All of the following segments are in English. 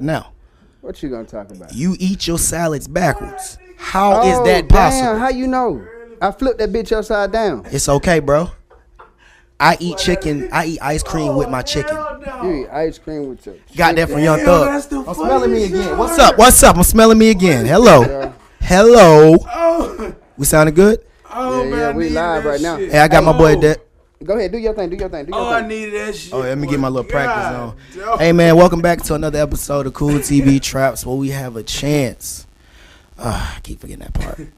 Now, What you gonna talk about? you eat your salads backwards. How is that possible? Damn, how you know? I flipped that bitch upside down. It's okay, bro. I eat chicken. I eat ice cream with my chicken. You eat ice cream with your Got that from Young Thug. I'm Smelling me again. What's up? What's up? I'm smelling me again. Hello. Hello. Oh, We sounding good? Yeah, we live right now. Hey, I got my boy that. Go ahead, do your thing. I needed that shit. Oh, let me get my little practice on. God. Hey, man, welcome back to another episode of Cool TV Traps, where we have a chance. I keep forgetting that part. It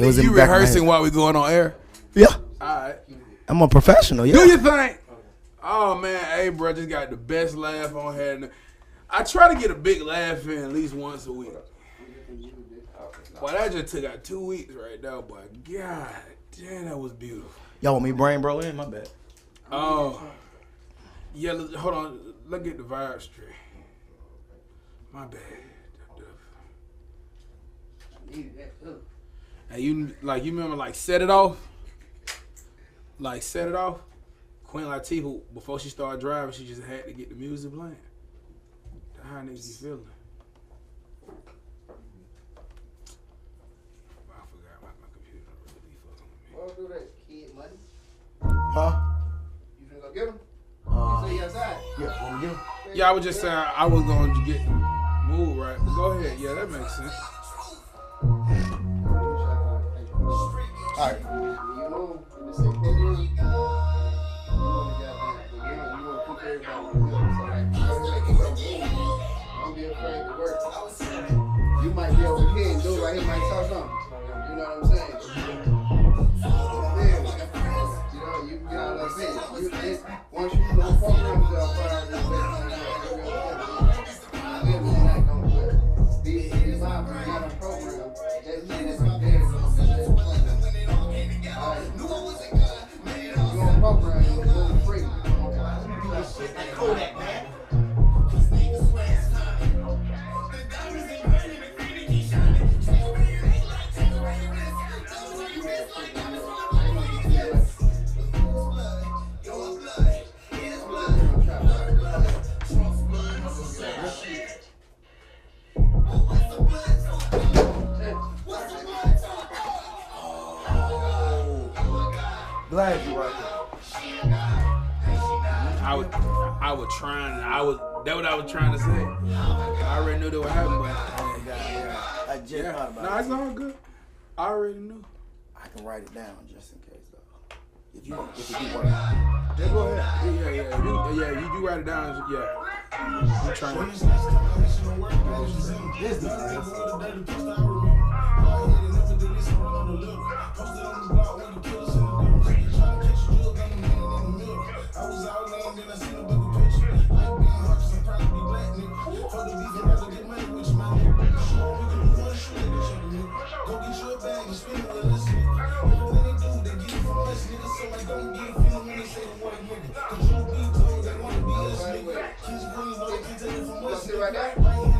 was You in the back of my rehearsing head. while we going on air? Yeah, All right. I'm a professional. Yeah. Do your thing. Oh, man. Hey, bro, just got the best laugh on here. I try to get a big laugh in at least once a week. Boy, that just took out 2 weeks right now, boy. God damn, that was beautiful. Y'all want me brain bro in? My bad. Oh. Yeah, hold on. Let's get the vibe straight. My bad. And you remember like Set It Off? Like Set It Off? Queen Latifah, before she started driving, she just had to get the music playing. That's how niggas be feeling. I forgot my computer don't really be fucking with me. Well, do that, kid money. Huh? You finna go get him? You say you outside? Yeah, want me to get him? Yeah, I was just saying I was going to get the move right. But go ahead. Yeah, that makes sense. All right. You move in the same program. You want to put everybody on the other side. Don't be afraid to work. You might be over here and do it right here, might talk something. You know what I'm saying? You know, you can get out of bed. Once you know programs are fired, these live are not a program. That means I'm there. Program is going free. Kodak, man. Glad you right there. That's what I was trying to say. I already knew that would happen, but I just thought about nah, it's all good. I already knew. I can write it down just in case, though. If you want. Yeah, go ahead. Yeah. You write it down. Yeah. I'm trying.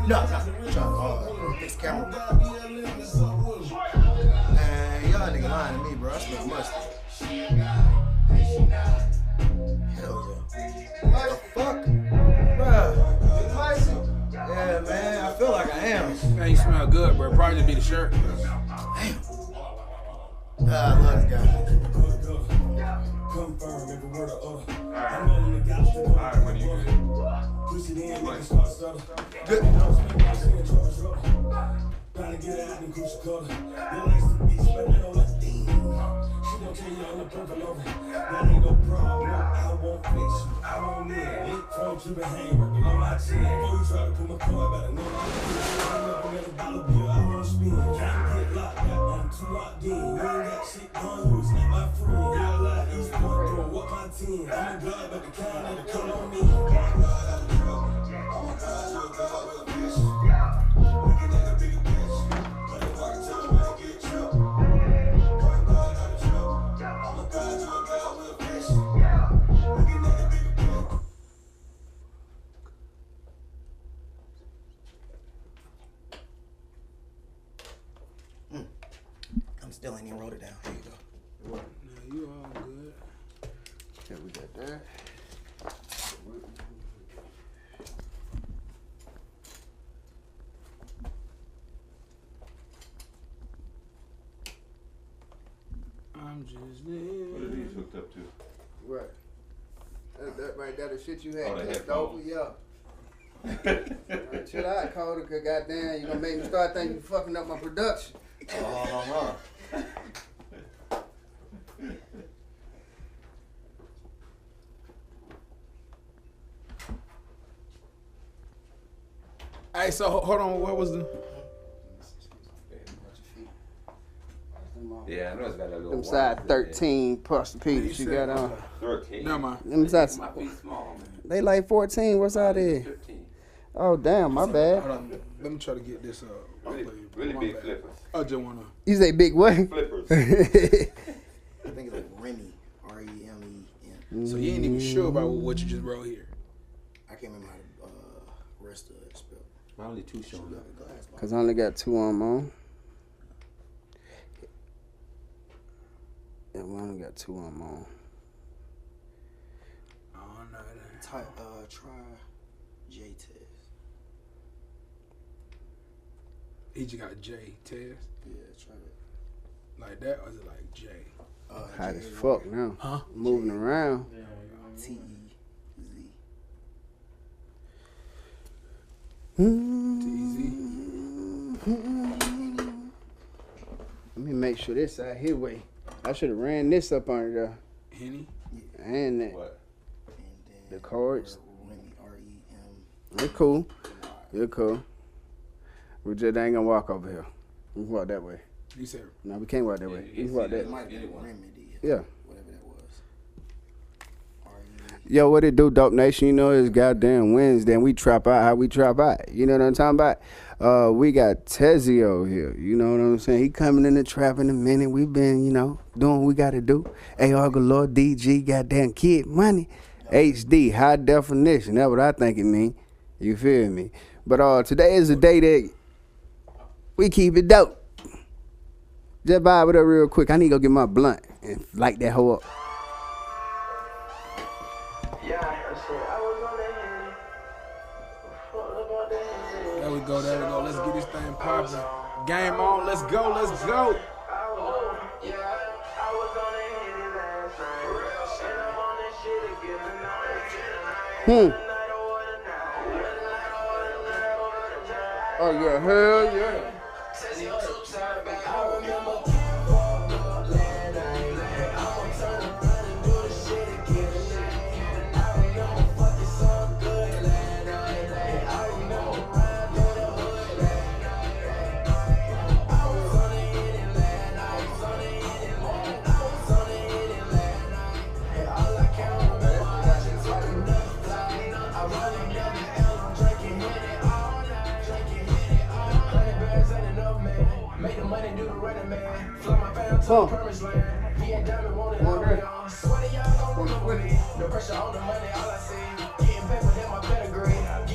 No. Fix camera. Man, y'all nigga lying to me, bro. I smell mustard. Hell yeah. What the fuck? Bruh. Yeah, man. I feel like I am. Man, you smell good, bro. Probably just be the shirt. Damn. I love this guy. Confirm every word of order. I'm rolling the couch to go. Alright, what do you do? Push it in, make it start stutter. Good. Trying to get out and push the color. They likes to be spending on that thing. She gon' tell you on the purple over. That ain't no problem. I won't fix you. I won't need it. Phone to the hang working on my chin. Before you try to put my car, I better know I'm never get a dollar bill. I won't spend. Trying to get locked out. I'm too locked in. You ain't got shit on you. It's not my friend. Real life, East Point, doing what my team. I'm a god, but the kind that'll come on me. Oh my God, you're a god with a bitch. Looking at a bigger bitch. But if I can tell you, I get tripped. Oh my God, not a trip. Oh my God, you're a god with a bitch. Looking at a bigger bitch. I'm still ain't even wrote it down. Here you go. Yeah, you all good. Yeah, we got that. I'm just What are living. these hooked up to? Right. That right there, the shit you had Oh, the clipped over, headphones. yeah. Right, chill out, Cody, cause goddamn, you gonna make me start thinking you fucking up my production. Oh, Hey, so hold on. What was the? yeah, I know it's got that little. Them size 13 Posturepedics you got on. 13. Never mind. Them size, My feet small, man. they like 14. What's out there? 15. Oh damn, my Hold bad. on. Let me try to get this. Really My big bad. flippers. I just wanna. You say big what? Flippers. I think it's like Remy, R-E-M-E-N. So you ain't even sure about what you just wrote here. I can't remember how the rest of it spelled. My only two showing up. Cause I only got 2 on. Yeah, we only got 2 on. I don't know that. Try J-Test. He just got J Tez. Yeah, try that. Like that, or is it like J? Hot as fuck now. Huh? Moving around. T-E-Z. Let me make sure this out here way. I should have ran this up under there. Henny. And that. What? And then The cards. Remy, R-E-M. They're cool. They're cool. We just ain't gonna walk over here. We can walk that way. You said No, we can't walk that way. We can walk It that. might be Remedy. Yeah. Whatever that was. R-E-M. Yo, what it do, Dope Nation? You know it's goddamn Wednesday and we trap out how we trap out. You know what I'm talking about? We got Tezio here. You know what I'm saying? He coming in the trap in a minute. We been, doing what we gotta do. AR Galore, DG, goddamn Kid Money. HD, high definition. That's what I think it mean. You feel me? But today is the day that we keep it dope. Just vibe it up real quick. I need to go get my blunt and light that hoe up. there we go, there we go. Let's get this thing popping. Game on, let's go, let's go. Oh yeah, hell yeah.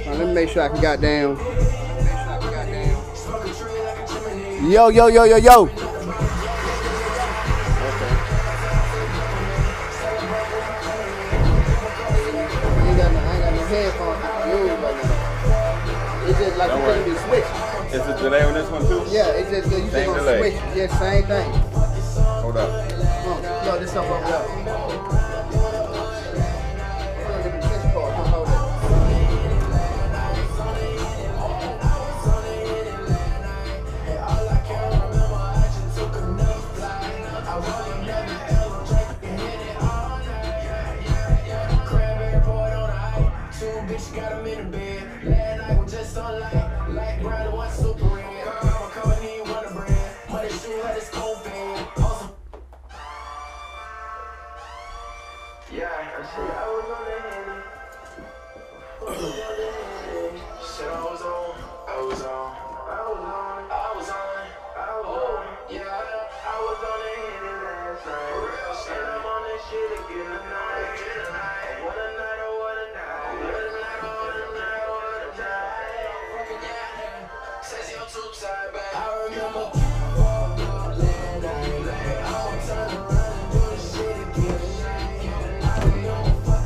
Let me make sure I can goddamn. Yo. Okay. I ain't got no headphones. It's just like you couldn't be switching. Is the delay on this one too? Yeah, it's just you just Same gonna delay. switch. Yeah, same thing. Hold up. No, this stuff over there.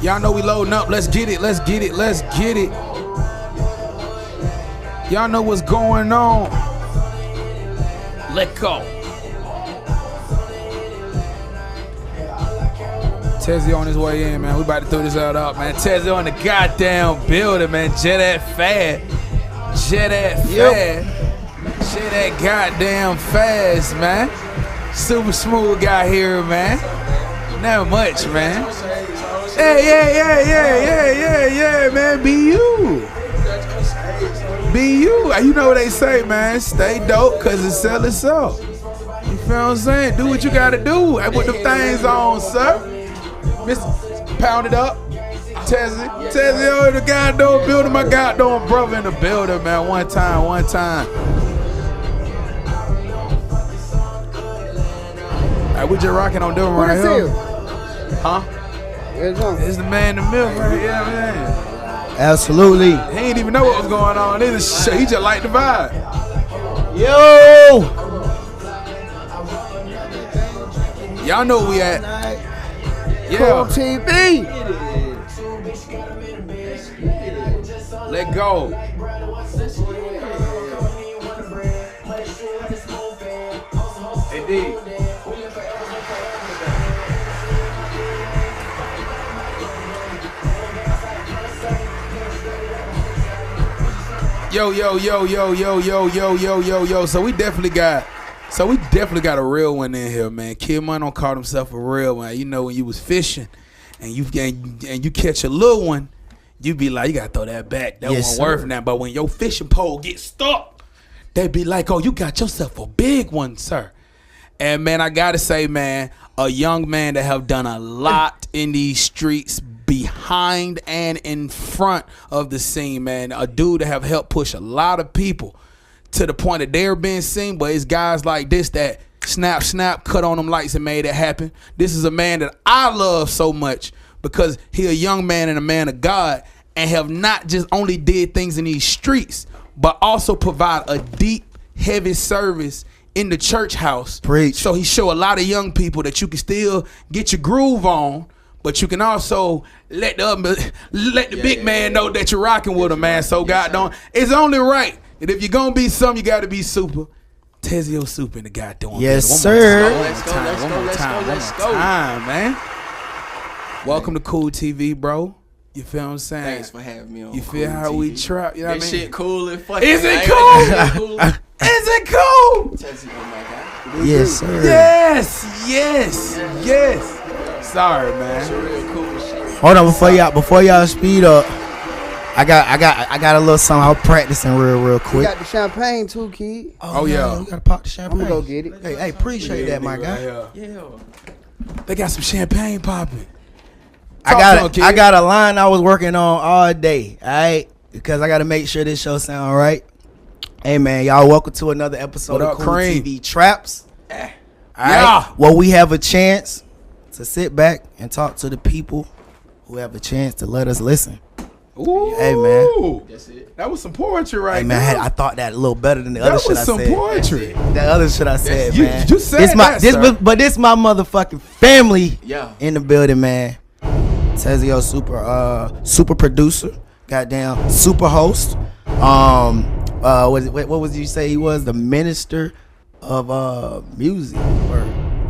Y'all know we loading up. Let's get it. Let's get it. Let's get it. Y'all know what's going on. Let go. Tezio on his way in, man. We about to throw this out up, man. Tezio in the goddamn building, man. Jet that fast. Jet that fast. Jet that goddamn fast, man. Super smooth guy here, man. Not much, man. Yeah, man. Be you. Be you. You know what they say, man. Stay dope, cause it sell itself. You feel what I'm saying? Do what you gotta do. I put them things on, sir. Mr. Pound it up. Tezio in the goddamn building. My goddamn brother in the building, man. One time. Hey, we just rocking on them right here. Huh? It's the man in the middle right here, man. Absolutely. He ain't even know what was going on. He just liked the vibe. Yo! Y'all know where we at. Yeah. CoolTV. Let go. Indeed. Yo. So we definitely got a real one in here, man. Kid Money don't call himself a real one. You know, when you was fishing and you catch a little one, you be like, you gotta throw that back. That Yes, wasn't worth sir. that. But when your fishing pole gets stuck, they be like, oh, you got yourself a big one, sir. And man, I gotta say, man, a young man that have done a lot in these streets, behind and in front of the scene, man. A dude that have helped push a lot of people to the point that they're being seen. But it's guys like this that snap, cut on them lights and made it happen. This is a man that I love so much because he a young man and a man of God, and have not just only did things in these streets, but also provide a deep, heavy service in the church house. Preach. So he show a lot of young people that you can still get your groove on, but you can also let the big man know that you're rocking with him, man. So God don't. It's only right that if you're gonna be something, you got to be super. Tezio Super in the goddamn. Yes, One sir. more time, man. Welcome to Cool TV, bro. You feel what I'm saying? Thanks for having me on. You feel Cool how TV. we trap? You know what I That mean? shit cool and fucking. Is it right? cool? Cool. Is it cool? Tezio, oh my God. Yes, sir. Yes. Sorry, It's man. real cool shit. Hold on, before y'all speed up, I got a little something. I was practicing real We quick. got the champagne too, kid. Oh, yeah. You gotta pop the champagne. I'm gonna go get it. Hey, appreciate that, my guy. Yeah. They got some champagne popping. I got a line I was working on all day, all right? Because I got to make sure this show sound right. Hey, man, y'all, welcome to another episode What of up, Cool Cream? TV Traps. All right? Yeah. Well, we have a chance to sit back and talk to the people who have a chance to let us listen. Ooh. Hey, man. That's it. That was some poetry right Hey, man, there. I thought that a little better than the That other shit was I some said. poetry. The other shit I said, You- man. you said this that, sir. But this my motherfucking family Yeah. in the building, man. Tezio super producer, goddamn super host. What was you say he was? The minister of music. Or,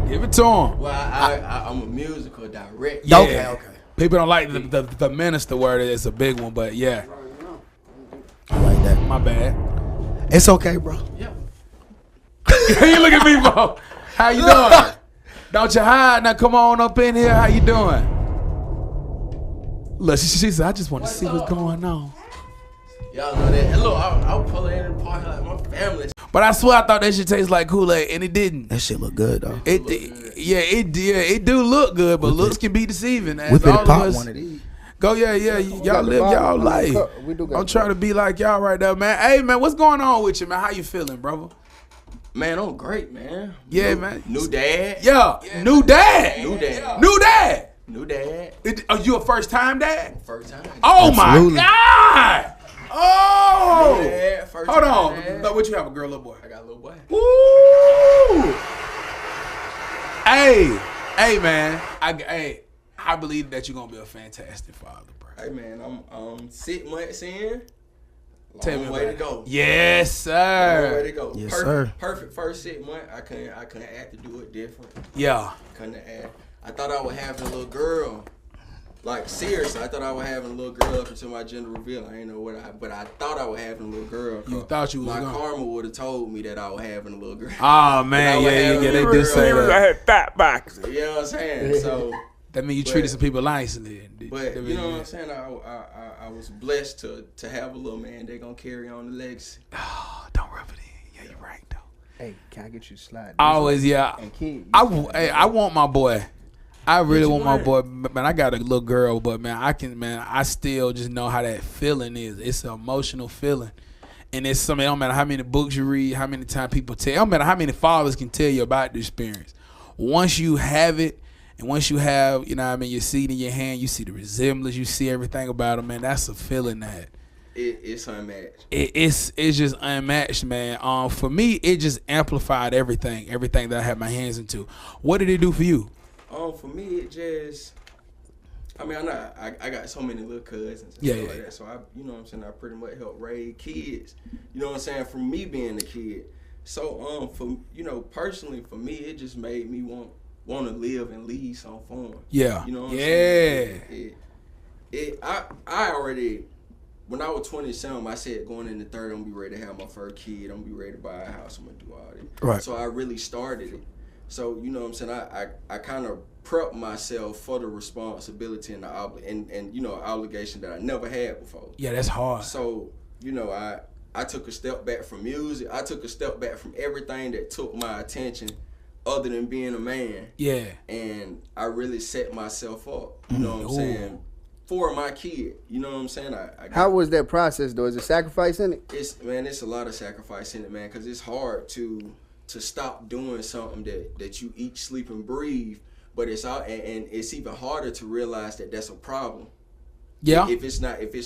Give it to him. Well, I'm a musical director. Yeah. Okay. People don't like the minister word. It's a big one, but yeah. I like that. My bad. It's okay, bro. Yeah. You look at me, bro. How you doing? Don't you hide. Now come on up in here. How you doing? Look, she said, I just want to see what's going on. Y'all know that. And look, I'll pull in the park like my family. But I swear I thought that shit tastes like Kool-Aid, and it didn't. That shit look good though. It do look good, but looks can be deceiving. As We all finna of pop us one of these. go, y'all got the live bottle. y'all life. We do got I'm trying to be like y'all right now, man. Hey, man, what's going on with you, man? How you feeling, brother? Man, I'm great, man. Yeah, man. New dad. Yeah, new dad. New dad. New dad. New dad. Are you a first time dad? First time. Oh Absolutely. my God. Oh. New dad, first Hold time on. dad. No, what you have, a girl or boy? I got a little boy. Woo! Hey, man. I believe that you're gonna be a fantastic father, bro. Hey, man, I'm 6 months in. Tell me Long way to about go. it. Yes, Long way sir. to go. Yes, perfect, sir. Perfect first 6 months. I couldn't act to do it different. Yeah. Couldn't act. I thought I was having a little girl. Like, seriously, I thought I was having a little girl up until my gender reveal. I ain't know but I thought I was having a little girl. You thought you was my gonna. karma would have told me that I was having a little girl. Oh man, yeah, they do say that. I had fat box. You know what I'm saying? So that means you treated some people nicely. But you know what I'm saying? I was blessed to have a little man. They gonna carry on the legacy. Oh, don't rub it in. Yeah, you're right though. Hey, can I get you a slide? Always, yeah. And kid, I want my boy. I really want my boy, man. I got a little girl, but man, I still just know how that feeling is. It's an emotional feeling, and it's something. It don't matter how many books you read, how many times people tell. It don't matter how many fathers can tell you about the experience. Once you have it, and once you have, you know what I mean, your seed in your hand, you see the resemblance, you see everything about them, man. That's a feeling that it's unmatched. It's just unmatched, man. For me, it just amplified everything that I had my hands into. What did it do for you? For me, it just, I mean, I got so many little cousins and stuff like that. So you know what I'm saying, I pretty much help raise kids. You know what I'm saying, from me being a kid. So for personally for me, it just made me want to live and leave some form. Yeah. You know what I'm saying? I already, when I was 27, I said going into 30, I'm gonna be ready to have my first kid. I'm gonna be ready to buy a house. I'm gonna do all this. Right. So I really started it. So, you know what I'm saying, I kind of prepped myself for the responsibility and the obligation that I never had before. Yeah, that's hard. So, I took a step back from music. I took a step back from everything that took my attention other than being a man. Yeah. And I really set myself up, you know what I'm saying, for my kid. You know what I'm saying? How was that process, though? Is there sacrifice in it? It's a lot of sacrifice in it, man, because it's hard to stop doing something that you eat, sleep, and breathe, but it's all, and it's even harder to realize that that's a problem. Yeah. If it's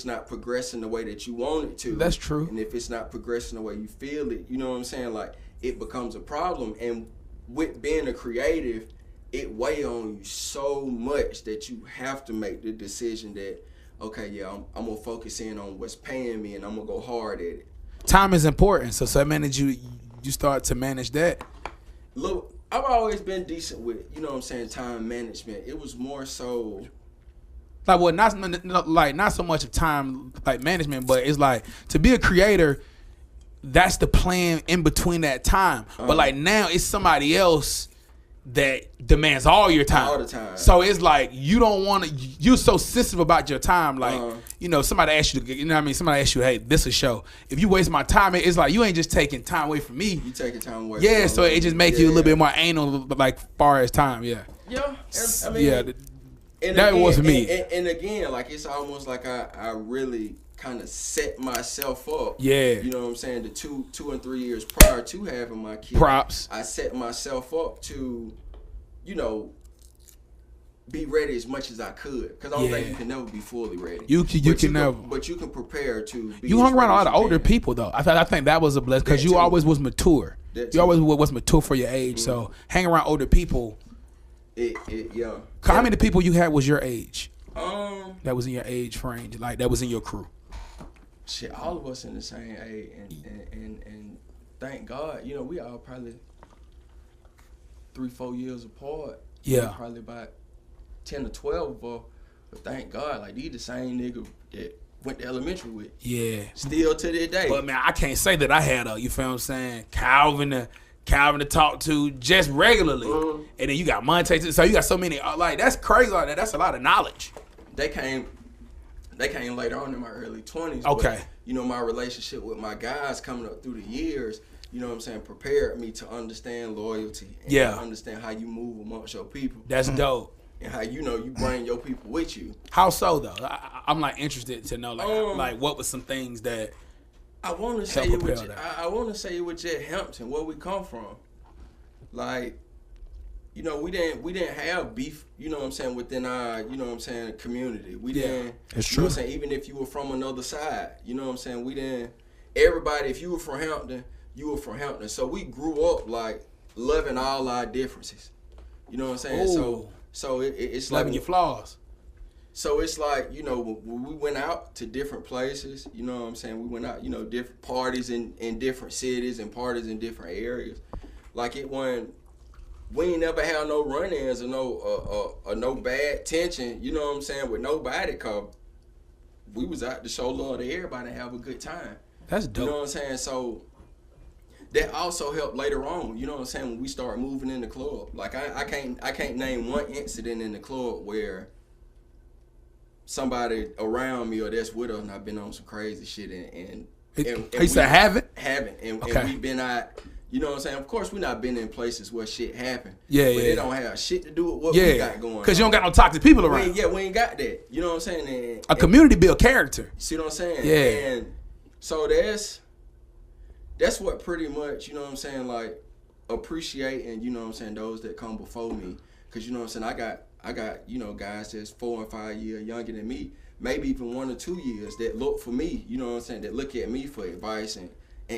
not progressing the way that you want it to. That's true. And if it's not progressing the way you feel it, you know what I'm saying? Like, it becomes a problem. And with being a creative, it weighs on you so much that you have to make the decision that, okay, yeah, I'm gonna focus in on what's paying me and I'm gonna go hard at it. Time is important, so I manage you start to manage that? Look, I've always been decent with, you know what I'm saying, time management. It was more so like, well, not so much of time like management, but it's like to be a creator, that's the plan in between that time. But like now it's somebody else that demands all your time. All the time. So it's like you don't want to. You're so sensitive about your time. Like somebody asks you to. You know what I mean? Somebody asks you, hey, this a show. If you waste my time, it's like you ain't just taking time away from me. You taking time away. Yeah. So it just makes you a little bit more anal, like far as time. Yeah. Yeah. I mean, yeah. That was for me. And again, like it's almost like I really kind of set myself up. Yeah. You know what I'm saying? The two and 3 years prior to having my kid. Props. I set myself up to, be ready as much as I could. Because I don't think you can never be fully ready. You can never. But you can prepare to be. You hung around a lot of older people, though. I think that was a blessing because you always was mature. You always was mature for your age. Mm-hmm. So hang around older people. Yeah. How many people you had was your age? That was in your age range, like that was in your crew. Shit, all of us in the same age, and thank God, we all probably 3-4 years apart. Yeah, probably about 10 or 12, but thank God, like these the same nigga that went to elementary with. Yeah, still to this day. But man, I can't say that I had you feel what I'm saying, Calvin to talk to just regularly, and then you got Monte. So you got so many. Like that's crazy. Like that. That's a lot of knowledge. They came later on in my early 20s. Okay. But, my relationship with my guys coming up through the years, you know what I'm saying, prepared me to understand loyalty. And to understand how you move amongst your people. That's dope. And how you bring your people with you. How so though? I'm like interested to know like what was some things that I want to say it was. I want to say it was just Hampton, where we come from. Like, we didn't have beef, you know what I'm saying, within our, community. We didn't. It's true. You know what I'm saying, even if you were from another side, you know what I'm saying, we didn't. Everybody, if you were from Hampton, you were from Hampton. So we grew up like loving all our differences. You know what I'm saying? Ooh. So it's loving like your flaws. So it's like, when we went out to different places, you know what I'm saying? We went out, different parties in different cities and parties in different areas. Like it wasn't, we ain't never had no run-ins or no bad tension, you know what I'm saying, with nobody, cause we was out to show love to everybody and have a good time. That's dope. You know what I'm saying? So that also helped later on, you know what I'm saying, when we start moving in the club. Like I can't name one incident in the club where somebody around me or that's with us and I've been on some crazy shit and you said haven't? Haven't. And we've been out, you know what I'm saying? Of course, we not been in places where shit happen. Yeah, but yeah. it don't have shit to do with what we got going on. Because you don't got no toxic people around. We ain't got that. You know what I'm saying? A community build character. See what I'm saying? Yeah. And so that's what pretty much, you know what I'm saying, like, appreciating, you know what I'm saying, those that come before me. Because, you know what I'm saying, I got, you know, guys that's 4 and 5 years younger than me, maybe even 1 or 2 years that look for me, you know what I'm saying, that look at me for advice and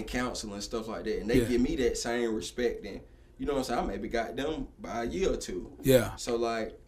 counsel and stuff like that. And they give me that same respect. And, you know what I'm saying, I maybe got them by a year or two. Yeah. So, like,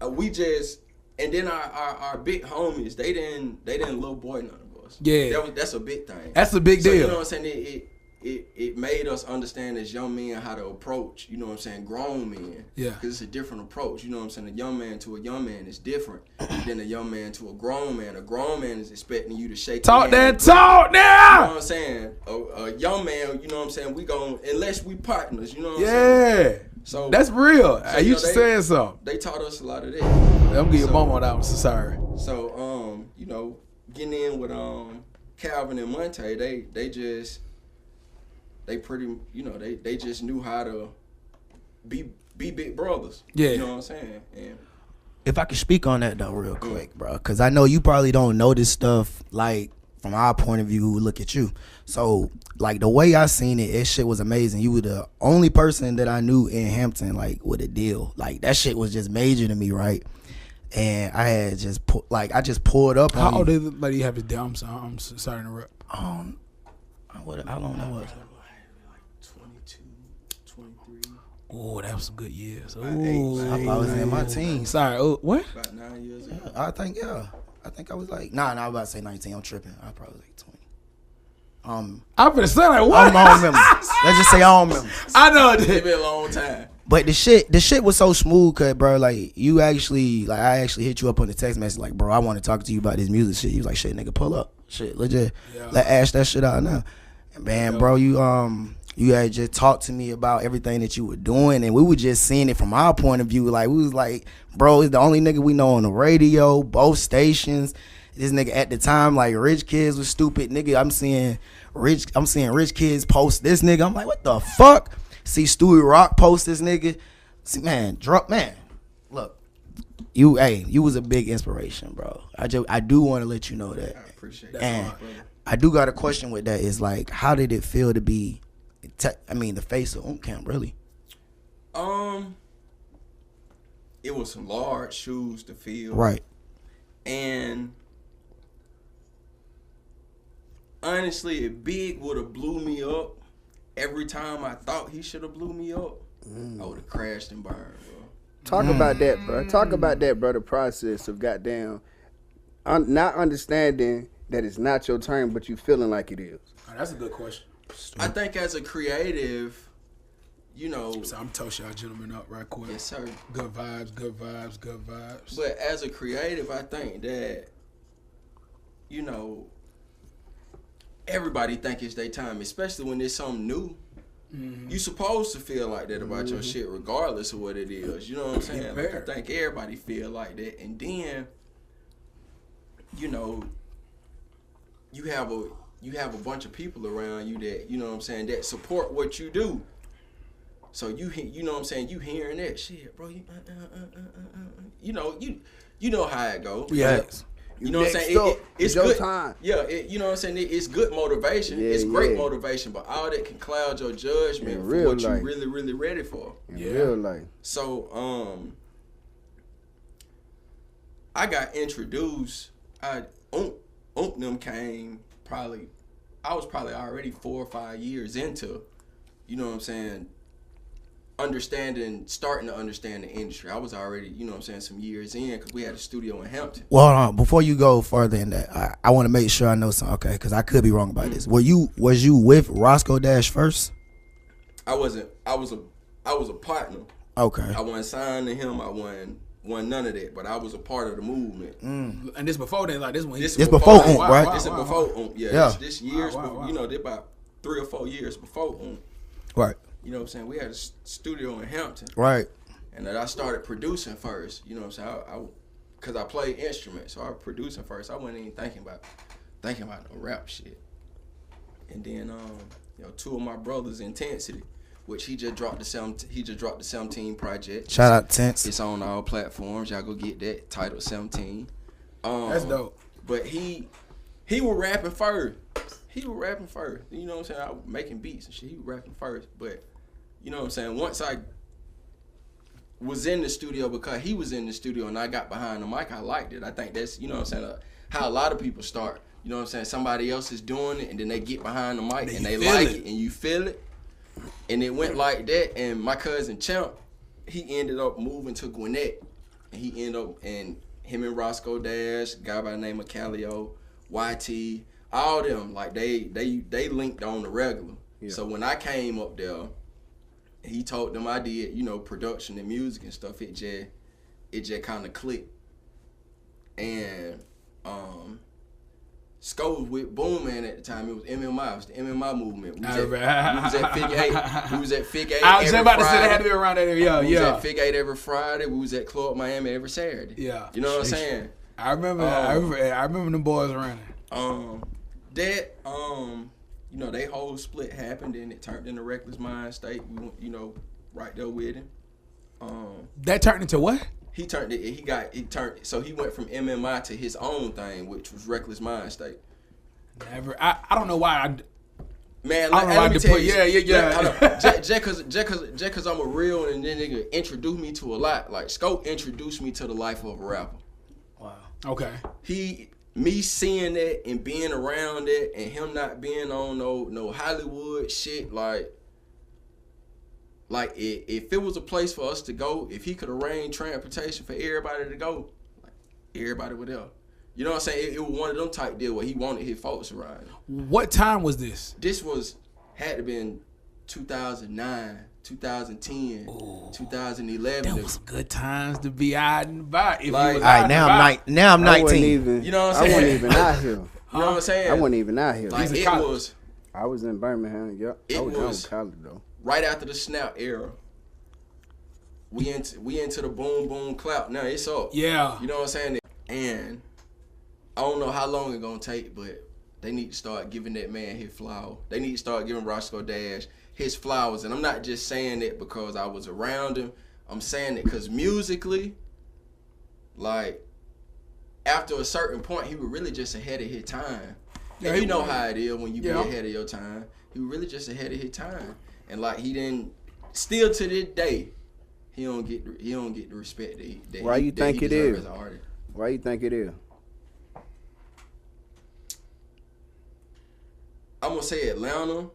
we just, and then our big homies, they didn't little boy none of us. Yeah. That's a big thing. That's a big deal. You know what I'm saying? It made us understand as young men how to approach, you know what I'm saying, grown men. Yeah. Because it's a different approach. You know what I'm saying? A young man to a young man is different than a young man to a grown man. A grown man is expecting you to shake Talk your hand. that talk now. You know what I'm saying? A young man, you know what I'm saying, we gon', unless we partners, you know what I'm saying? Yeah. So that's real. So, You just saying something. They taught us a lot of that. I'm gonna give you a bump on that one, so sorry. So, you know, getting in with Calvin and Monte, they pretty, you know, they just knew how to be big brothers. Yeah. You know what I'm saying? And If I could speak on that though real quick, bro, because I know you probably don't know this stuff, like, from our point of view who look at you. So, like, the way I seen it, shit was amazing. You were the only person that I knew in Hampton, like, with a deal. Like, that shit was just major to me, right? And I had just, I just pulled up on How you. old did the lady have his deal? I'm sorry to interrupt. How long that was? 22, 23. Oh, that was some good years. I was in my teens. Sorry. Oh, what? About 9 years ago. I think I was like, I was about to say 19. I'm tripping. I probably was like 20. I'm finna say like what? I don't remember. Let's just say I don't remember. I know it It's did. been a long time. But the shit was so smooth, cause bro, like I actually hit you up on the text message, like, bro, I want to talk to you about this music shit. You was like, shit, nigga, pull up, shit, let's ash that shit out now. And man, bro, you had just talked to me about everything that you were doing, and we were just seeing it from our point of view. Like, we was like, bro, it's the only nigga we know on the radio, both stations. This nigga at the time, like, Rich Kids was stupid, nigga. I'm seeing rich kids post this nigga. I'm like, what the fuck? See Stewie Rock post this nigga. See, man, look, you was a big inspiration, bro. I do want to let you know that. I appreciate that. And I do got a question with that. Is like, how did it feel to be, the face of Camp, really? It was some large shoes to fill. Right. And honestly, if Big would have blew me up every time I thought he should have blew me up, I would have crashed and burned, bro. Talk about that, bro. Talk about that, bro. The process of goddamn not understanding that it's not your turn, but you feeling like it is. Oh, that's a good question. I think as a creative, you know. So I'm toast y'all gentlemen up right quick. Yes, sir. Good vibes, good vibes, good vibes. But as a creative, I think that, you know, everybody think it's their time, especially when it's something new. You supposed to feel like that about your shit, regardless of what it is. You know what I'm saying? Like, I think everybody feel like that. And then, you know, you have a bunch of people around you that, you know what I'm saying, that support what you do. So you know what I'm saying, you hearing that shit, bro. You know how it go. Yes. You know what I'm saying? It's your good. time. Yeah, you know what I'm saying? It's good motivation. It's great motivation, but all that can cloud your judgment for what you really, really ready for. In real life. So, I got introduced. Them came probably. I was probably already 4 or 5 years into, you know what I'm saying, starting to understand the industry. I was already, you know what I'm saying, some years in, because we had a studio in Hampton. Well, before you go further in that, I want to make sure I know something, okay? Because I could be wrong about this. Was you with Roscoe Dash first? I wasn't. I I was a partner. Okay. I wasn't signed to him. I wasn't none of that. But I was a part of the movement. And this before then, like this one. This before Oomp, right? This is before Oomp. Yeah. This years, you know, they about 3 or 4 years before Oomp. Right. You know what I'm saying? We had a studio in Hampton. Right. And then I started producing first. You know what I'm saying? Because I played instruments, so I was producing first. I wasn't even thinking about no rap shit. And then, you know, 2 of my brothers, Intensity, which he just dropped the 17 project. Shout out Tense. It's on all platforms. Y'all go get that, titled 17. That's dope. But he was rapping first. You know what I'm saying? I was making beats and shit. He was rapping first. But, you know what I'm saying? Once I was in the studio, because he was in the studio and I got behind the mic, I liked it. I think that's, you know what I'm saying, how a lot of people start. You know what I'm saying? Somebody else is doing it and then they get behind the mic and they like it and you feel it. And it went like that. And my cousin Champ, he ended up moving to Gwinnett. And he ended up, and him and Roscoe Dash, a guy by the name of Calio, YT, all them, like they linked on the regular. Yeah. So when I came up there, he told them I did, you know, production and music and stuff. It just kind of clicked. And Sco was with Boom Man at the time. It was MMI. It was the MMI movement. We was at Fig 8. We was at Fig 8 I was every about to Friday. say they had to be around that area. We was at Fig 8 every Friday. We was at Club Miami every Saturday. Yeah. You know what I'm saying? I remember I remember them boys around there. You know, they whole split happened and it turned into Reckless Mind State. We went, you know, right there with him. That turned into what? He turned. So he went from MMI to his own thing, which was Reckless Mind State. Never. I don't know why. Man, I don't know why let me tell you. Yeah. Just cause I'm a real and then nigga introduced me to a lot. Like Scope introduced me to the life of a rapper. Wow. Okay. Me seeing that and being around it and him not being on no Hollywood shit, like if it was a place for us to go, if he could arrange transportation for everybody to go, like everybody would there. You know what I'm saying? It was one of them type deal where he wanted his folks around. What time was this? This had to been 2009, 2010, 2011. That was some good times to be out and about. Like, all right, now I'm 19. You know what I'm saying? I wasn't even out here. You know what I'm saying? I wasn't even out here. Like I was in Birmingham. Yep. I was in college though. Right after the Snap era. We into the boom boom clap. Now it's up. Yeah. You know what I'm saying? And I don't know how long it's gonna take, but they need to start giving that man his flowers. They need to start giving Roscoe Dash his flowers. And I'm not just saying it because I was around him. I'm saying it because musically, like, after a certain point, he was really just ahead of his time. Yeah, and you know how it is when you be ahead of your time. He was really just ahead of his time. And like he didn't, still to this day, he don't get the respect that Why you think it is? As an artist. Why you think it is? I'm gonna say Atlanta.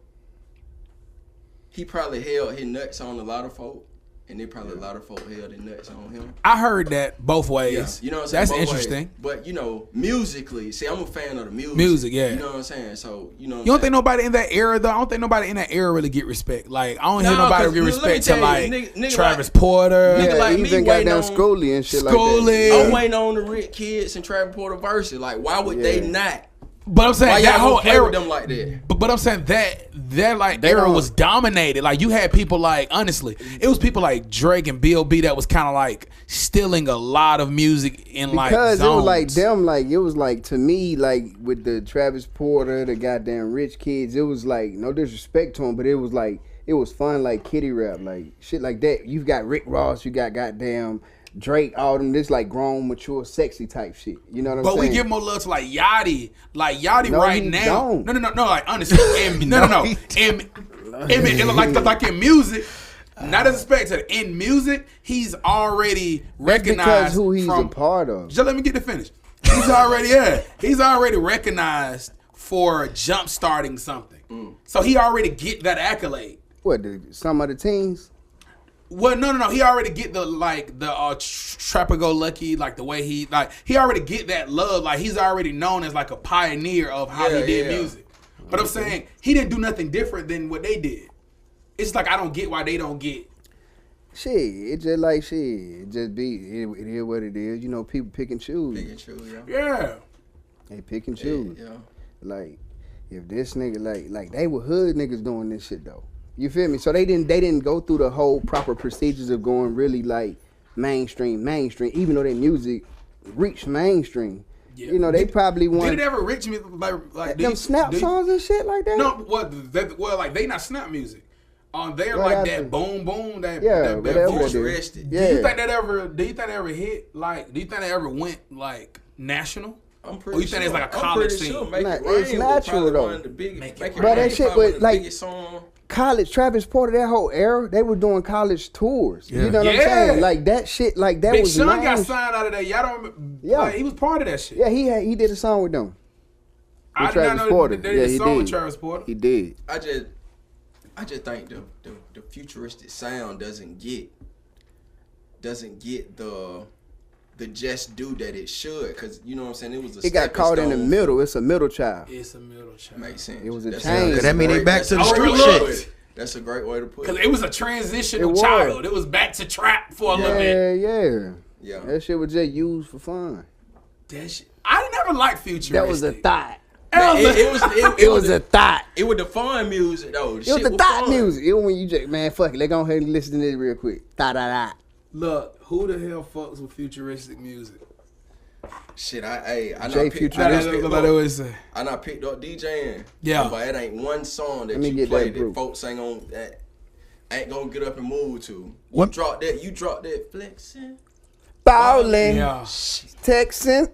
He probably held his nuts on a lot of folk, and they probably a lot of folk held their nuts on him. I heard that both ways. Yeah, you know what I'm saying? That's Both interesting. ways. But you know, musically, see, I'm a fan of the music. Music, yeah. You know what I'm saying? So you know. You don't think nobody in that era though? I don't think nobody in that era really get respect. Like I don't hear nobody get respect to like Travis Porter. Nigga like me even waiting goddamn on Schoolie and shit like that. I'm waiting on the Rick Kids and Travis Porter verses. Like, why would they not? But I'm saying Why that y'all whole play era, with them like that? But I'm saying that like era was dominated. Like you had people like, honestly, it was people like Drake and B.O.B. that was kind of like stealing a lot of music in like zones. Because it was like them, like it was like to me, like with the Travis Porter, the goddamn Rich Kids, it was like no disrespect to them, but it was like it was fun, like kiddie rap, like shit like that. You've got Rick Ross, you got goddamn Drake, all them, this like grown, mature, sexy type shit. You know what I'm saying? But we give more love to like Yachty. Like Yachty No, right he now. don't. No, like honestly. Like in music, not as expected. In music, he's already recognized. Because who he's a part of. Just let me get to finish. He's already recognized for jump starting something. So he already get that accolade. What, some of the teens? Well, no. He already get the Trapper Go Lucky, like the way he already get that love. Like he's already known as like a pioneer of how he did music. But I'm saying he didn't do nothing different than what they did. It's like I don't get why they don't get Shit, it just like shit. It just be it is what it is. You know, people pick and choose. Pick and choose, yeah. Yeah. They pick and choose. Yeah. Like if this nigga like they were hood niggas doing this shit though. You feel me? So they didn't go through the whole proper procedures of going really like mainstream. Even though their music reached mainstream. Yeah. You know, they probably want. Did it ever reach me like them snap songs and shit like that? No, like they not snap music. They're Right like after. that boom boom that whatever voice. they do. Arrested. Yeah. Do you think that ever hit like? Do you think that ever went like national? I'm Or pretty you think sure. it's like a I'm college pretty scene? sure Make Nah, It Rain it's was natural, probably though. one of the biggest. Make It Make It Rain. Rain But that is shit probably was one of the like- biggest song. College, Travis Porter, that whole era, they were doing college tours. Yeah. You know what I'm Yeah. saying? Like that shit, like that Big was Sean got nice. signed out of that. Y'all don't remember? Yeah. Like, he was part of that shit. Yeah, he did a song with them. I with did not Travis know Porter. they Yeah, did he a song with did. Travis Porter. He did. I just think the futuristic sound doesn't get the just due that it should, because you know what I'm saying. It was a It got stepping caught in the stone. middle. It's a middle child. It's a middle child. Makes sense. It was a That's change. that's That mean they great- back that's to the a street great way to shit. put it. That's a great way to put Because it. it was a transitional It was. child. It was back to trap for a little bit. Yeah. Yeah. That shit was just used for fun. That shit. I never liked futuristic. That was a thought. Hell, It was a thought. It was the fun music though. It was the thought music. It was when you just, man, fuck it. Let's go ahead and listen to this real quick. Da. Look, who the hell fucks with futuristic music? Shit, I Jay not picked. Futuristic. Like they always say. I not picked up DJing. Yeah. But it ain't one song that Let me you get play that that group. folks ain't gonna get up and move to. What- You drop that flexing. Bowling. Yeah. Texting.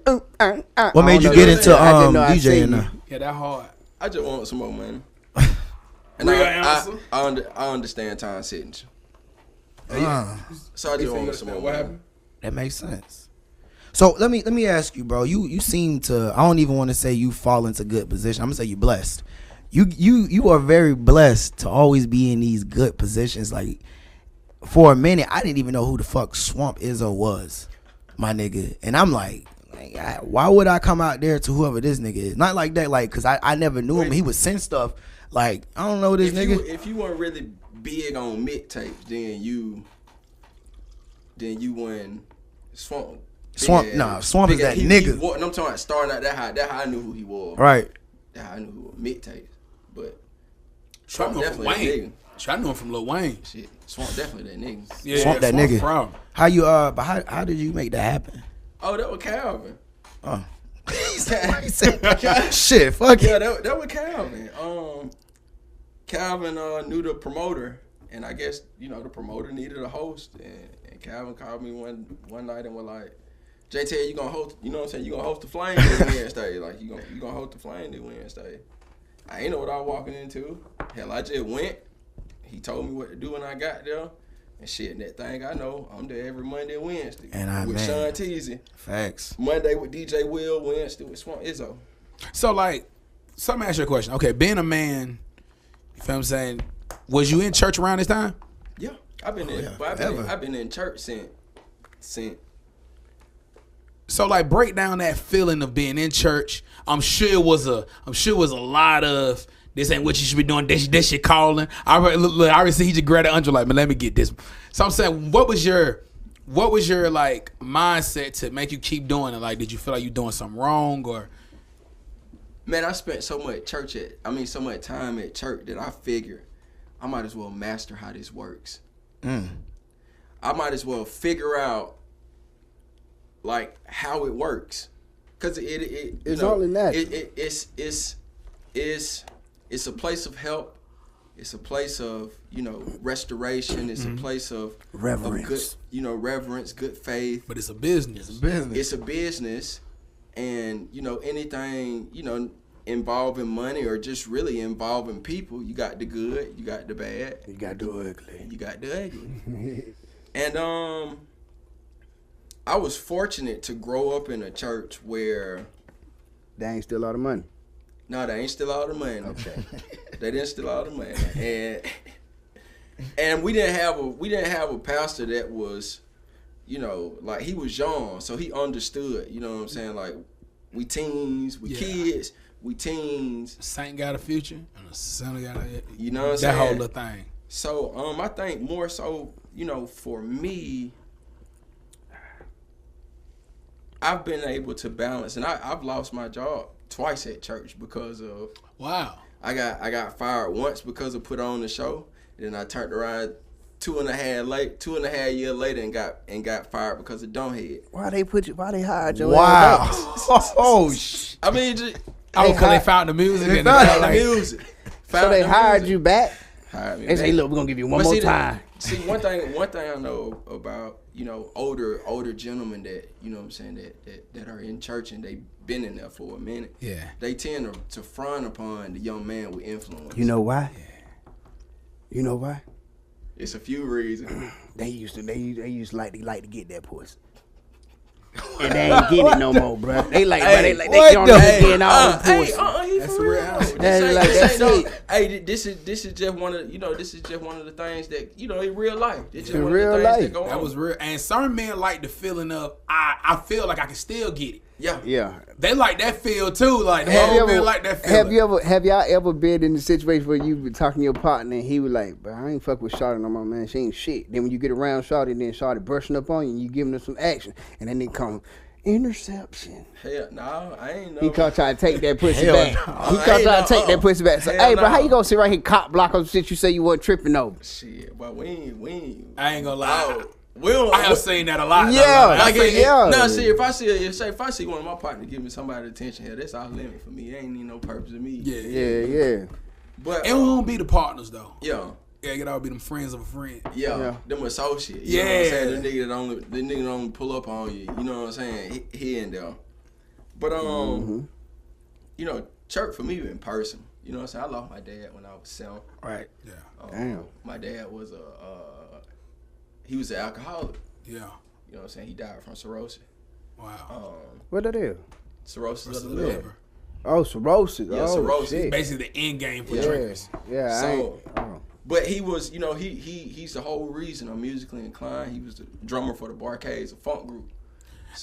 What made you get into DJing now? Yeah, that hard. I just want some more money. And Real I answer. understand time signature. So I just want some more What money. happened? That makes sense. So let me ask you, bro. You seem to. I don't even want to say you fall into good position. I'm gonna say you blessed. You are very blessed to always be in these good positions. Like for a minute, I didn't even know who the fuck Swamp Izzo was, my nigga. And I'm like why would I come out there to whoever this nigga is? Not like that, like because I never knew him. He would send stuff like I don't know this nigga. If you weren't really big on mixtapes, then you wouldn't Swamp. Swamp is that nigga. I'm talking about starting out. That how I knew who he was. Right. That how I knew who was mixtapes. But Swamp knew him from definitely that Wayne. I knew him from Lil Wayne. Shit, Swamp definitely that nigga. Yeah, Swamp that nigga. Proud. How you but how did you make that happen? Oh, that was Calvin. Oh. Shit, fuck Yeah, it. that was Calvin. Calvin knew the promoter, and I guess the promoter needed a host, and Calvin called me one night and was like, "JT, you gonna host? You know what I'm saying? You gonna host the Flame this Wednesday? Like you gonna host the Flame this Wednesday?" I ain't know what I was walking into. Hell, I just went. He told me what to do when I got there. And shit, that thing I know, I'm there every Monday and Wednesday. With Sean Tezio. Facts. Monday with DJ Will, Wednesday with Swamp Izzo. So like, let me ask you a question. Okay, being a man, you feel what I'm saying? Was you in church around this time? Yeah, I've been in. yeah, But forever. I've been in church since. So like, break down that feeling of being in church. I'm sure it was a lot of this ain't what you should be doing. This shit calling. I already see he just grabbed the under like, man, let me get this. So I'm saying, what was your like mindset to make you keep doing it? Like, did you feel like you doing something wrong or? Man, I spent so much time at church that I figured I might as well master how this works. I might as well figure out like how it works, cause It's only natural. It's a place of help. It's a place of restoration. It's a place of Reverence. of good, reverence, good faith. But it's a business. It's a business, and anything involving money or just really involving people. You got the good, you got the bad, You got the ugly. you got the ugly. And I was fortunate to grow up in a church where They ain't still a lot of money. no, they ain't still all the money. Okay. They didn't steal all the money, and we didn't have a pastor that was, like he was young, so he understood. You know what I'm saying? Like we teens, we kids, we teens. A saint got a future and a sinner got a. You know what I'm that saying? whole little thing. So I think more so you know, for me, I've been able to balance, and I've lost my job twice at church because of I got fired once because of put on the show. Then I turned around 2.5 years later and got fired because of Dumbhead. Why they hired you? Wow. I mean, just, because they found the music. they found the music. So they hired you back? Hired me They say, back. look, we're gonna give you one more time. See, one thing I know about, you know, older gentlemen that, you know what I'm saying, that are in church and they've been in there for a minute. Yeah. They tend to frown upon the young man with influence. You know why? You know why? It's a few reasons. They used to like to get that pussy. And they ain't getting it no more, bro. They like, bro, they don't getting all the pussy. That's the real house. This is just one of the things that, you know, in real life. It's just one real of the things life. that go on. That was real. And some men like the feeling of I feel like I can still get it. Yeah. They like that feel too. Like the whole men like that feeling. Have y'all ever been in a situation where you been talking to your partner and he was like, "But I ain't fuck with Shawty no more, man. She ain't shit." Then when you get around Shawty, then Shawty brushing up on you and you giving her some action, and then they come interception. Hell, no, I ain't know. He caught trying to take that pussy Hell back. no. He caught trying to take that pussy back. So, Hell hey, bro, no. how you gonna sit right here cop block on shit you say you wasn't tripping over? Shit, but we ain't. I ain't gonna lie. Oh, we don't. I have seen that a lot. Yeah, Like, No, see, if I see one of my partners give me somebody attention here, that's off limit for me. It ain't need no purpose of me. Yeah. But and we won't be the partners though. yeah, It all be them friends of a friend. yeah, them associates. You know what I'm Yeah. saying? The nigga that only pull up on you. You know what I'm saying? Here and there. But you know, church for me in person. You know what I'm saying? I lost my dad when I was 7. Right. Yeah. Damn. My dad was he was an alcoholic. Yeah. You know what I'm saying? He died from cirrhosis. Wow. What that is? Cirrhosis of the liver. liver. Oh, cirrhosis. Yeah, oh, cirrhosis. shit. Basically the end game for Yeah. drinkers. Yeah. So- I ain't, But he was, you know, he's the whole reason I'm musically inclined. He was the drummer for the Barcades, a funk group.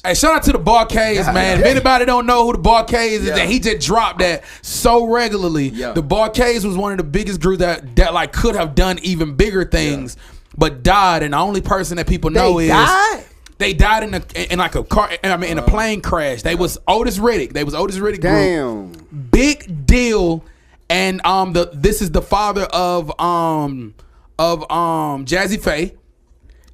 Hey, shout out to the Barcades, man. If anybody don't know who the Barcades is, Yeah. that he just dropped that so regularly. Yeah. The Barcades was one of the biggest groups that like could have done even bigger things, but died. And the only person that people know is died? they died in like a car. I mean, in a plane crash. They was Otis Riddick. They was Otis Riddick. Damn. Group. Big deal. And this is the father of Jazzy Faye.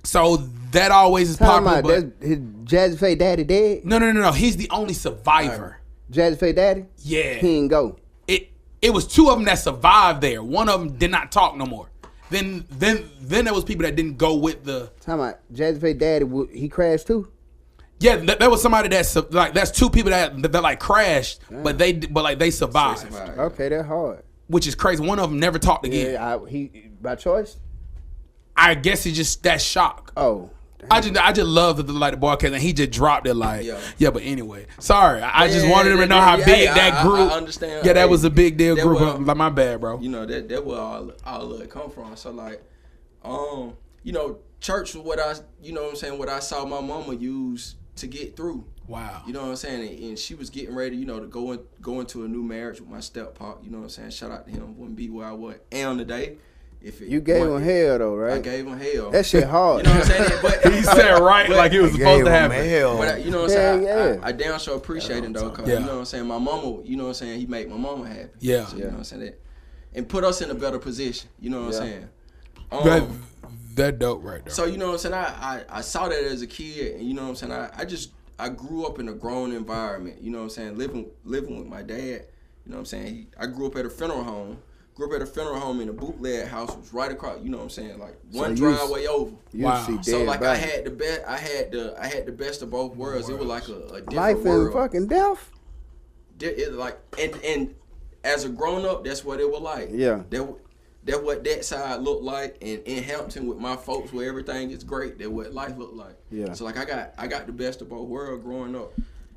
So that always is Talking popular. about But that's his Jazzy Faye daddy dead? no. He's the only survivor. Jazzy Faye daddy? Yeah. He didn't go. It was 2 of them that survived there. One of them did not talk no more. Then there was people that didn't go with the. Talking about Jazzy Faye daddy, he crashed too? Yeah, there was somebody that's like that's 2 people that like crashed, but they survived, Okay, that's hard. which is crazy. One of them never talked again. Yeah, he by choice? I guess he just that shock. Oh. I just love the Barcades, and he just dropped it like Yeah. But anyway, sorry, I just wanted him to know how big that group. I understand. Yeah, that was a big deal that group. was- Like my bad, bro. You know that where all of it come from. So like, you know, church was what what I saw my mama use to get through. Wow. You know what I'm saying? And she was getting ready, you know, to go into a new marriage with my step pop. You know what I'm saying? Shout out to him. Wouldn't be where I was. And on the day, You gave him hell though, right? I gave him hell. That shit hard. You know what I'm saying? But He said right like it was supposed to happen. But you know what I'm saying? Yeah. I damn sure appreciate him though, cause Yeah. you know what I'm saying. My mama, you know what I'm saying. He made my mama happy. Yeah. So, you know what I'm saying. And put us in a better position. You know what I'm saying. That dope right there. So you know what I'm saying. I saw that as a kid, and you know what I'm saying. I grew up in a grown environment. You know what I'm saying. Living with my dad. You know what I'm saying. I grew up at a funeral home. In a bootleg house, was right across. You know what I'm saying, like one driveway over. Wow. See So dead like body. I had the best of both worlds. It was like a different Life world. and fucking death. It like and as a grown up, that's what it was like. Yeah. That's what that side looked like, and in Hampton with my folks, where everything is great. That's what life looked like. Yeah. So like I got the best of both worlds growing up,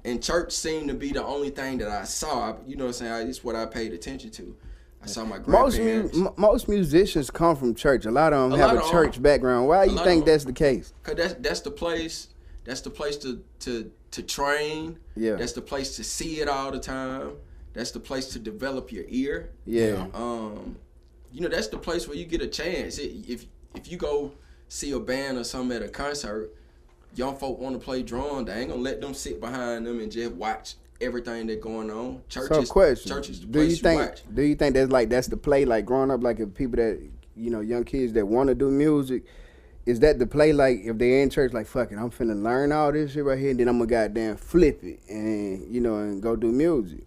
and church seemed to be the only thing that I saw. You know what I'm saying? It's what I paid attention to. I saw my grandparents. Most musicians come from church. A lot of them have a church background. Why do you think that's the case? Cause that's the place. That's the place to train. Yeah. That's the place to see it all the time. That's the place to develop your ear. Yeah. You know, that's the place where you get a chance. If you go see a band or something at a concert, young folk want to play drum. They ain't gonna let them sit behind them and just watch everything that's going on. Churches, churches, the place you watch. Do you think that's the play? Like growing up, like if people that young kids that want to do music, is that the play? Like if they're in church, like fuck it, I'm finna learn all this shit right here, and then I'm gonna goddamn flip it and and go do music.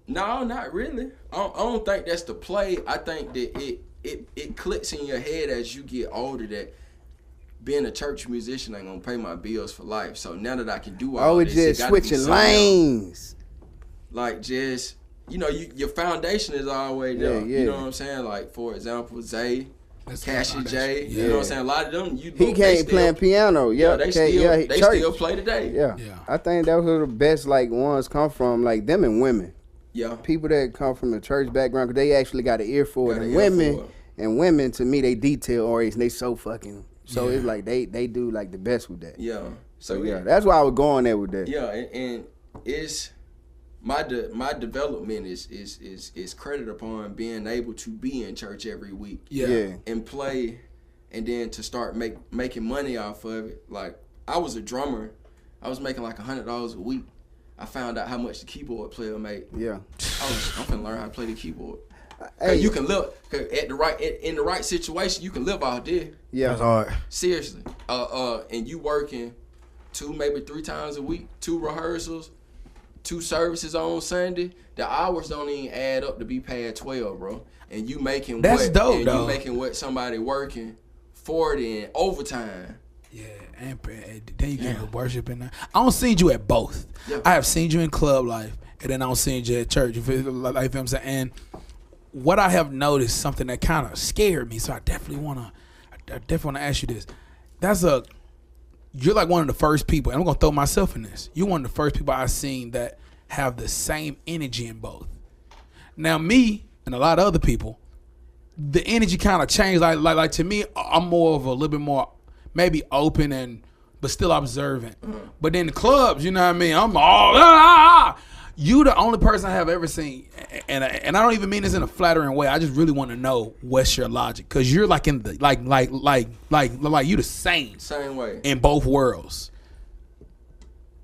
No, not really. I don't think that's the play. I think that it clicks in your head as you get older that being a church musician ain't gonna pay my bills for life. So now that I can do all this, it's just switching lanes. Like just your foundation is always there. You know what I'm saying? Like for example, Zay, Cashy J. You know what I'm saying? A lot of them he can't play piano. Yeah, they still play today. Yeah. I think that was where the best ones come from, like them and women. Yeah, people that come from the church background, because they actually got an ear for it. And women, to me, they detail oriented. And they so fucking. So it's like they do like the best with that. Yeah. So that's why I was going there with that. Yeah, and it's my development is credit upon being able to be in church every week. Yeah. And play, and then to start making money off of it. Like I was a drummer, I was making like $100 a week. I found out how much the keyboard player made. Yeah. I'm finna learn how to play the keyboard. Hey, you can live in the right situation. You can live out there. Yeah, that's hard. Seriously. And you working 2, maybe 3 times a week, 2 rehearsals, 2 services on Sunday. The hours don't even add up to be paid 12, bro. And you making dope, you making what somebody working 40 and overtime. Yeah, and then you can worship in there. I don't see you at both. Yeah. I have seen you in club life, and then I don't see you at church. You feel like what I'm saying? And what I have noticed, something that kind of scared me, so I definitely wanna ask you this. You're like one of the first people, and I'm gonna throw myself in this. You're one of the first people I've seen that have the same energy in both. Now, me and a lot of other people, the energy kind of changed. Like to me, I'm more of a little bit more maybe open but still observant. Mm-hmm. But then the clubs, you know what I mean? I'm all You the only person I have ever seen, and I don't even mean this in a flattering way. I just really want to know what's your logic, because you're like in the like you the same way in both worlds.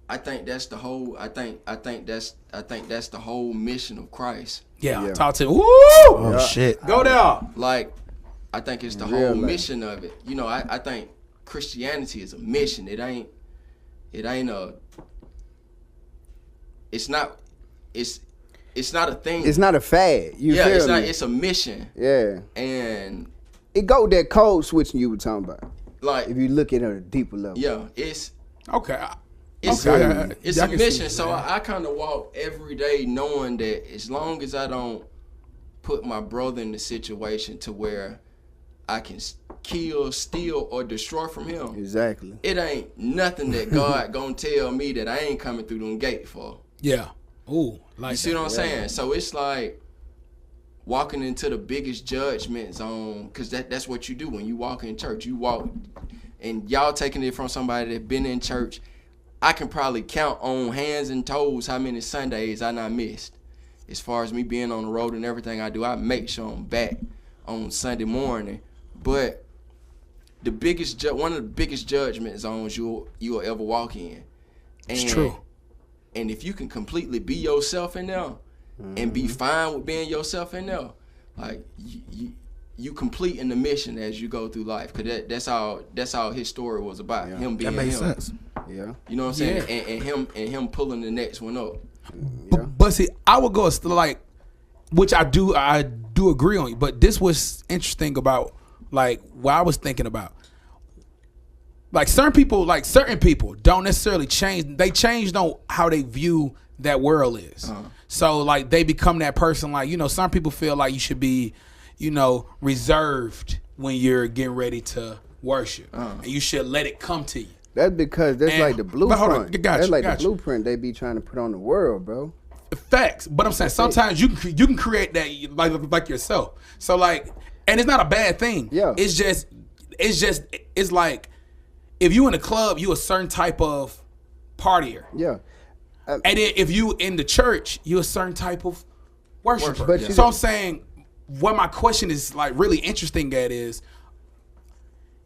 I think that's the whole. I think that's the whole mission of Christ. Yeah. Talk to. Woo! Oh shit. Go there. Like, I think it's the whole mission of it. You know, I think Christianity is a mission. It ain't a. It's not a thing. It's not a fad. It's a mission. Yeah. And it go that code switching you were talking about. Like, if you look at it at a deeper level. Yeah, it's okay. It's a mission. So I kind of walk every day knowing that as long as I don't put my brother in the situation to where I can kill, steal, or destroy from him. Exactly. It ain't nothing that God gonna tell me that I ain't coming through them gates for. Yeah. Ooh. Like you see what I'm saying? So it's like walking into the biggest judgment zone, because that's what you do when you walk in church. You walk, and y'all taking it from somebody that been in church. I can probably count on hands and toes how many Sundays I not missed. As far as me being on the road and everything I do, I make sure I'm back on Sunday morning. But one of the biggest judgment zones you'll ever walk in. And, it's true. And if you can completely be yourself in there, and be fine with being yourself in there, like you completing the mission as you go through life. Cause that's how his story was about. Yeah. Him being that makes him. Sense. Yeah. You know what I'm saying? And him pulling the next one up. Yeah. But see, I would go like, which I do agree on you. But this was interesting about like what I was thinking about. Like certain people don't necessarily change. They change on how they view that world is. Uh-huh. So like they become that person. Like, you know, some people feel like you should be, you know, reserved when you're getting ready to worship, and you should let it come to you. That's because like the blueprint. Hold on, that's like the blueprint they be trying to put on the world, bro. Facts, but I'm saying sometimes you can create that like yourself. So like, and it's not a bad thing. Yeah, it's like if you in a club, you a certain type of partier. Yeah, and then if you in the church, you a certain type of worshiper. But so I'm saying, what my question is like really interesting at is,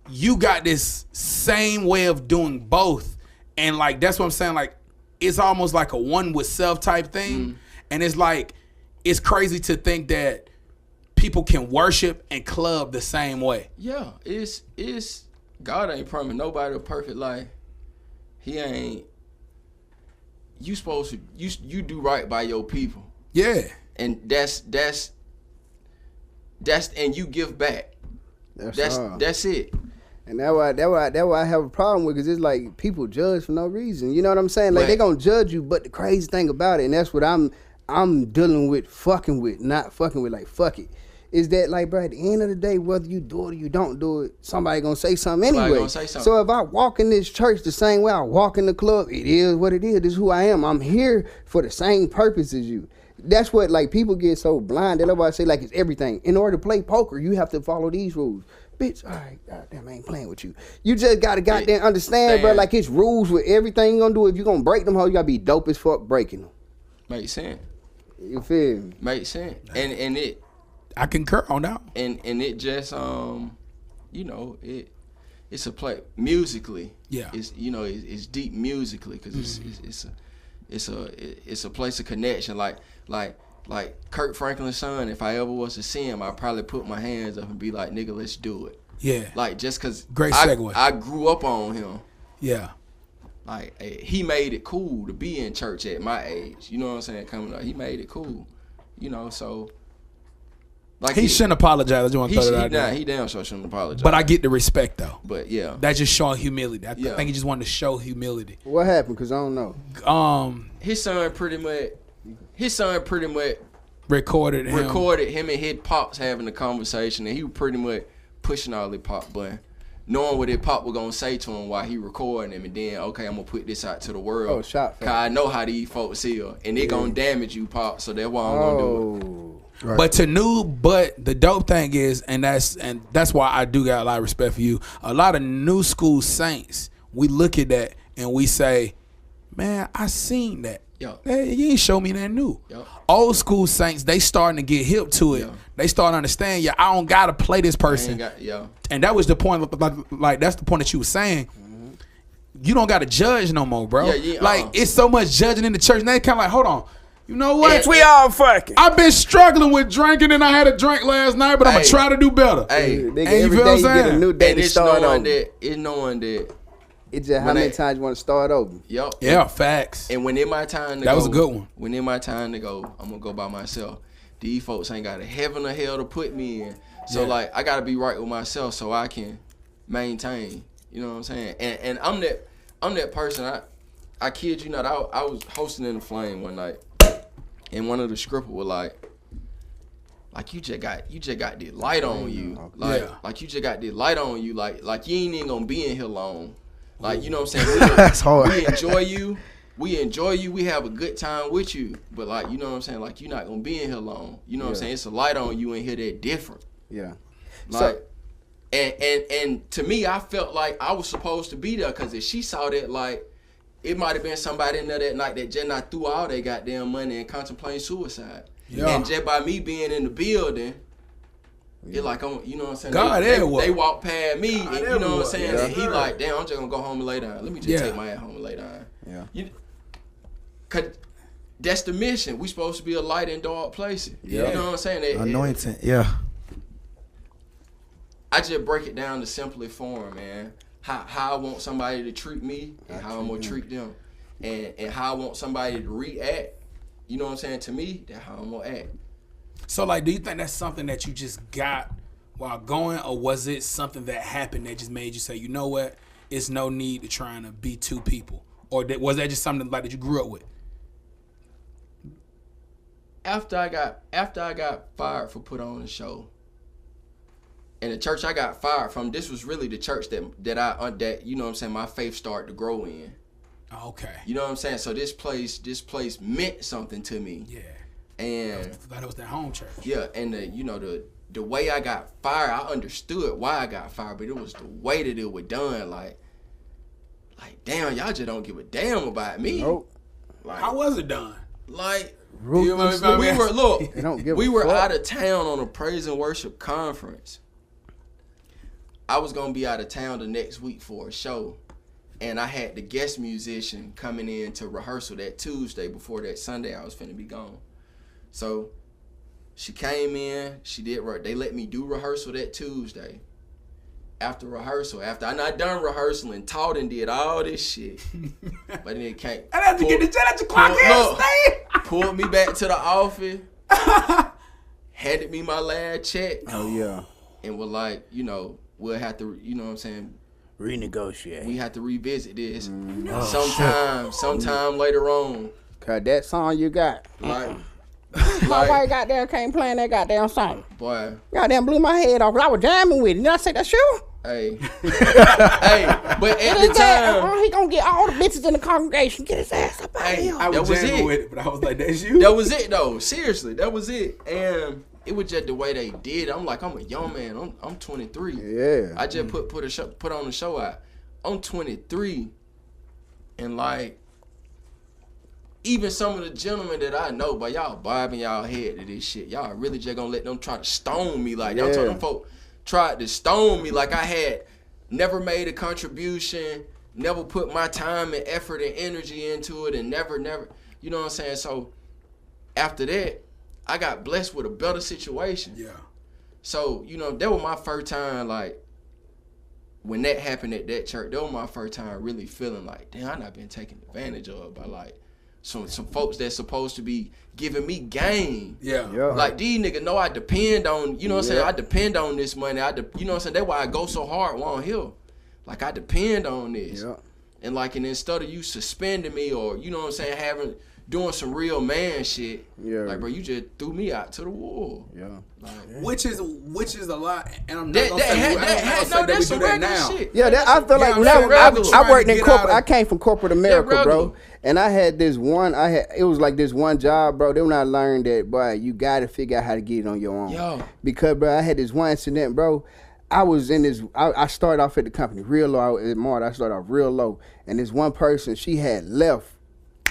you got this same way of doing both, and like that's what I'm saying. Like it's almost like a one with self type thing, and it's like it's crazy to think that people can worship and club the same way. Yeah, it's God ain't promised nobody a perfect life. He ain't. You supposed to you do right by your people. Yeah, and that's and you give back. That's it. And that's why I have a problem with, because it's like people judge for no reason. You know what I'm saying? Like, they gonna judge you, but the crazy thing about it, and that's what I'm dealing with, not fucking with, like, fuck it, is that, like, bro, at the end of the day, whether you do it or you don't do it, somebody gonna say something anyway. So if I walk in this church the same way I walk in the club, it is what it is. This is who I am. I'm here for the same purpose as you. That's what, like, people get so blind that everybody say, like, it's everything. In order to play poker, you have to follow these rules. Bitch, all right, goddamn, I ain't playing with you. You just gotta goddamn understand, bro, like, it's rules with everything you gonna do. If you gonna break them, you gotta be dope as fuck breaking them. Makes sense. You feel me? Makes sense. And it, I concur on that. And it just you know, it's a play musically. Yeah. It's, you know, it's deep musically, because it's a place of connection. Like Kirk Franklin's son, if I ever was to see him, I'd probably put my hands up and be like, nigga, let's do it. Yeah. Like, just because great segue. I grew up on him. Yeah. Like, he made it cool to be in church at my age. You know what I'm saying? Coming up, he made it cool. You know, so. Like, he shouldn't apologize. I just want to throw that out there. He damn sure shouldn't apologize. But I get the respect, though. But, yeah. That's just showing humility. I think he just wanted to show humility. What happened? Because I don't know. His son pretty much recorded him and his pops having a conversation, and he was pretty much pushing all the pop button, knowing what his pop was gonna say to him while he recording him, and then, okay, I'm gonna put this out to the world. Oh, shot. Cause I know how these folks feel, and they gonna damage you, pop. So that's why I'm gonna do it. Right. But the dope thing is, and that's why I do got a lot of respect for you. A lot of new school saints, we look at that and we say, man, I seen that. Yo. Hey, you ain't show me that new. Yo. Old school saints, they starting to get hip to it. Yo. They start to understand, I don't gotta play this person. And that was the point, like that's the point that you were saying. Mm-hmm. You don't gotta judge no more, bro. It's so much judging in the church. And they kind of like, hold on. You know what? We all fucking. I've been struggling with drinking, and I had a drink last night, but I'm gonna try to do better. Hey, nigga, every day you get a new day to start over. It's knowing that. It's just how many times you want to start over. Yep. Yeah, facts. And when it's my time to go, that was a good one. When it's my time to go, I'm gonna go by myself. These folks ain't got a heaven or hell to put me in. So like, I gotta be right with myself so I can maintain. You know what I'm saying? And I'm that person. I kid you not. I was hosting in the Flame one night, and one of the scrippers was like you just got the light on you. Like you just got the light on you. Like you ain't even gonna be in here long. Like, you know what I'm saying? That's hard. We enjoy you. We have a good time with you. But, like, you know what I'm saying? Like, you're not going to be in here long. You know what I'm saying? It's a light on you in here that different. Yeah. Like, and to me, I felt like I was supposed to be there, because if she saw that, like, it might have been somebody in there that night that just not threw all their goddamn money and contemplating suicide. Yeah. And just by me being in the building, it's like, you know what I'm saying? God, they walk past me, and you know what I'm saying? And he like, damn, I'm just gonna go home and lay down. Let me just take my ass home and lay down. Yeah. Cause that's the mission. We supposed to be a light in dark places. Yeah. You know what I'm saying? Anointing. I just break it down to simply form, man. How I want somebody to treat me, and how I'm gonna treat them, and how I want somebody to react. You know what I'm saying? To me, that's how I'm gonna act. So, like, do you think that's something that you just got while going, or was it something that happened that just made you say, you know what, it's no need to trying to be two people? Or was that just something like that you grew up with? After I got fired for put on the show, and the church I got fired from, this was really the church that you know what I'm saying, my faith started to grow in. Okay. You know what I'm saying? So this place meant something to me. Yeah. And that was that home church. Yeah, and the way I got fired, I understood why I got fired, but it was the way that it was done. Like damn, y'all just don't give a damn about me. Nope. Like, how was it done? Like, we were out of town on a praise and worship conference. I was gonna be out of town the next week for a show, and I had the guest musician coming in to rehearsal that Tuesday before that Sunday I was finna be gone. So she came in, she did work. They let me do rehearsal that Tuesday. After rehearsal, after I not done rehearsal and taught and did all this shit, but then it can't. I have to get the jet at your clock in. Pulled me back to the office, handed me my last check. Oh yeah. And was like, you know, we'll have to, you know what I'm saying? Renegotiate. We have to revisit this sometime later on. Cause that song you got. Like, My white goddamn can't play that goddamn song. boy. Goddamn blew my head off. I was jamming with it. Did I say that's you? Hey. Hey, but at the time. He gonna get all the bitches in the congregation. Get his ass up out of here. I was jamming with it, but I was like, that's you? That was it, though. Seriously, that was it. And it was just the way they did. I'm like, I'm a young man. I'm 23. Yeah. I just put on the show out. I'm 23. And like, even some of the gentlemen that I know, but y'all bobbing y'all head to this shit. Y'all really just gonna let them try to stone me like that. I'm talking them folk tried to stone me like I had never made a contribution, never put my time and effort and energy into it, and never, you know what I'm saying? So after that, I got blessed with a better situation. Yeah. So, you know, that was my first time, like, when that happened at that church, that was my first time really feeling like, damn, I not been taken advantage of by, like, some folks that's supposed to be giving me game. Yeah. Like, these niggas know I depend on, you know what I'm saying? I depend on this money. You know what I'm saying? That's why I go so hard on here. Like, I depend on this. Yeah. And, like, and instead of you suspending me or, you know what I'm saying, doing some real man shit, like, bro, you just threw me out to the wall. Yeah. Like, which is a lot, and I'm not gonna say that's some regular now. shit. Yeah, I feel like when I worked in corporate, I came from corporate America, bro. And I had this one, it was like this one job, bro. Then when I learned that, boy, you got to figure out how to get it on your own. Yo. Because, bro, I had this one incident, bro. I was in this, I started off at the company real low. At Marta, I started off real low. And this one person, she had left.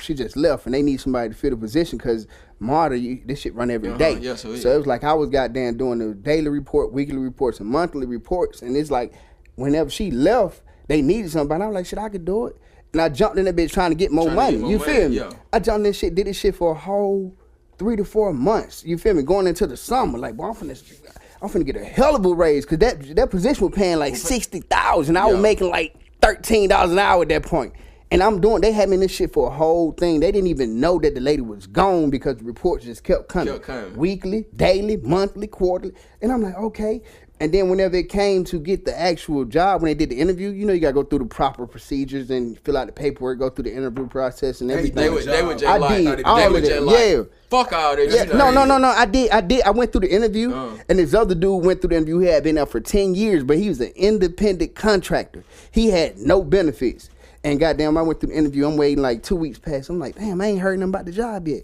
She just left, and they need somebody to fill the position because Marta, this shit run every day. Yeah, so it was like I was goddamn doing the daily report, weekly reports, and monthly reports. And it's like whenever she left, they needed somebody. I was like, shit, I could do it. And I jumped in that bitch trying to get more money. You feel me? Yeah. I jumped in this shit, did this shit for a whole 3 to 4 months. You feel me? Going into the summer, like, boy, I'm finna get a hell of a raise because that position was paying like $60,000. I was making like $13 an hour at that point. And they had me in this shit for a whole thing. They didn't even know that the lady was gone because the reports just kept coming. Weekly, daily, monthly, quarterly. And I'm like, okay. And then whenever it came to get the actual job, when they did the interview, you know, you got to go through the proper procedures and fill out the paperwork, go through the interview process and everything. They would just fuck all that. Yeah, no. I did. I went through the interview, and this other dude went through the interview. He had been there for 10 years, but he was an independent contractor. He had no benefits. And goddamn, I went through the interview. I'm waiting like 2 weeks past. I'm like, damn, I ain't heard nothing about the job yet.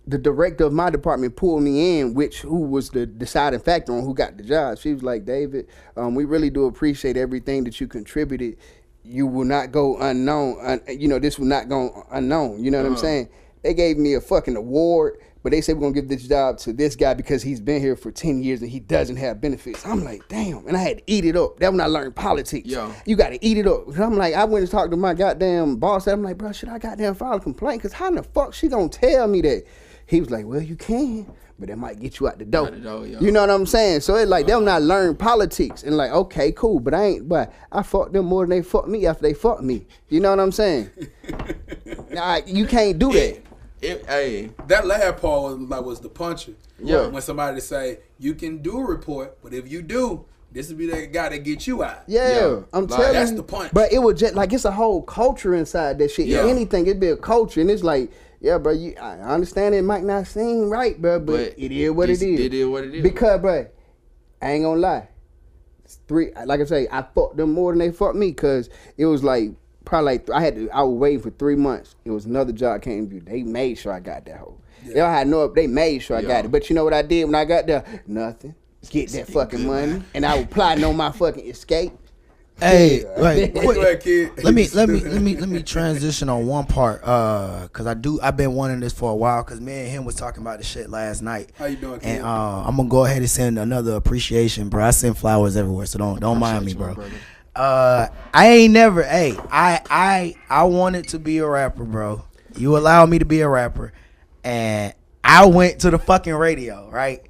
The director of my department pulled me in, who was the deciding factor on who got the job. She was like, David, we really do appreciate everything that you contributed. You will not go unknown. This will not go unknown. You know what I'm saying? They gave me a fucking award, but they said we're going to give this job to this guy because he's been here for 10 years and he doesn't have benefits. I'm like, damn. And I had to eat it up. That's when I learned politics. Yo. You got to eat it up. I'm like, I went and talked to my goddamn boss. I'm like, bro, should I goddamn file a complaint? Because how in the fuck she going to tell me that? He was like, well, you can, but that might get you out the door. You know what I'm saying? So it's like, them not learn politics. And like, okay, cool, but I fucked them more than they fucked me after they fucked me. You know what I'm saying? Nah, you can't do that. That last part was the puncher. Yeah. When somebody say, you can do a report, but if you do, this will be that guy that get you out. Yeah, I'm telling you. That's the punch. But it was just like, it's a whole culture inside that shit. If anything, it'd be a culture. And it's like, yeah, bro, I understand it might not seem right, bro, but it is what it is. It is what it is. Because, bro, I ain't gonna lie. Like I say, I fucked them more than they fucked me because it was like, probably like, I was waiting for 3 months. It was another job came to. They made sure I got that hoe. They made sure I got it. But you know what I did when I got there? Nothing. Get that fucking money. And I was plotting on my fucking escape. Hey, right, Go quick. ahead, kid. Let me transition on one part, cause I've been wanting this for a while, cause me and him was talking about this shit last night. How you doing, kid? And I'm gonna go ahead and send another appreciation, bro. I send flowers everywhere, so don't mind me, bro. I ain't never. Hey, I wanted to be a rapper, bro. You allowed me to be a rapper, and I went to the fucking radio, right?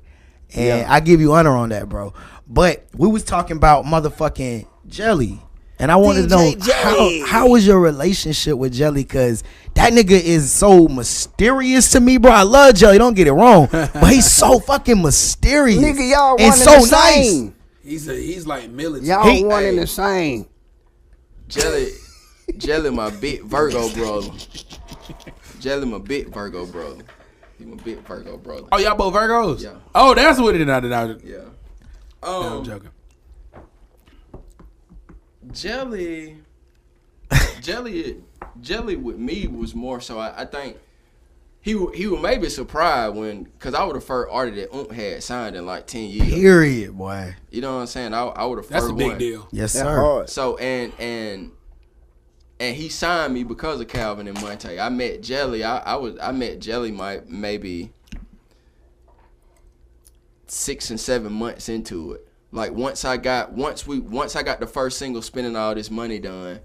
And I give you honor on that, bro. But we was talking about motherfucking Jelly. And I wanted to know how was your relationship with Jelly? Cause that nigga is so mysterious to me, bro. I love Jelly, don't get it wrong. But he's so fucking mysterious. Nigga, y'all and one so and the nice. same. He's like military. Y'all one and the same. Jelly, my big Virgo brother. Jelly, my big Virgo brother. He my big Virgo brother. Oh, y'all both Virgos? Yeah. Oh, that's what it is. Yeah. I'm joking. Jelly with me was more so. I think he would maybe surprised because I would have first artist that had signed in like 10 years. Period, boy. You know what I'm saying? I would have first. That's a big one. deal. Yes, That's sir. hard. So and he signed me because of Calvin and Monte. I met Jelly. I met Jelly maybe 6 and 7 months into it. Like once I got the first single, Spending All This Money done,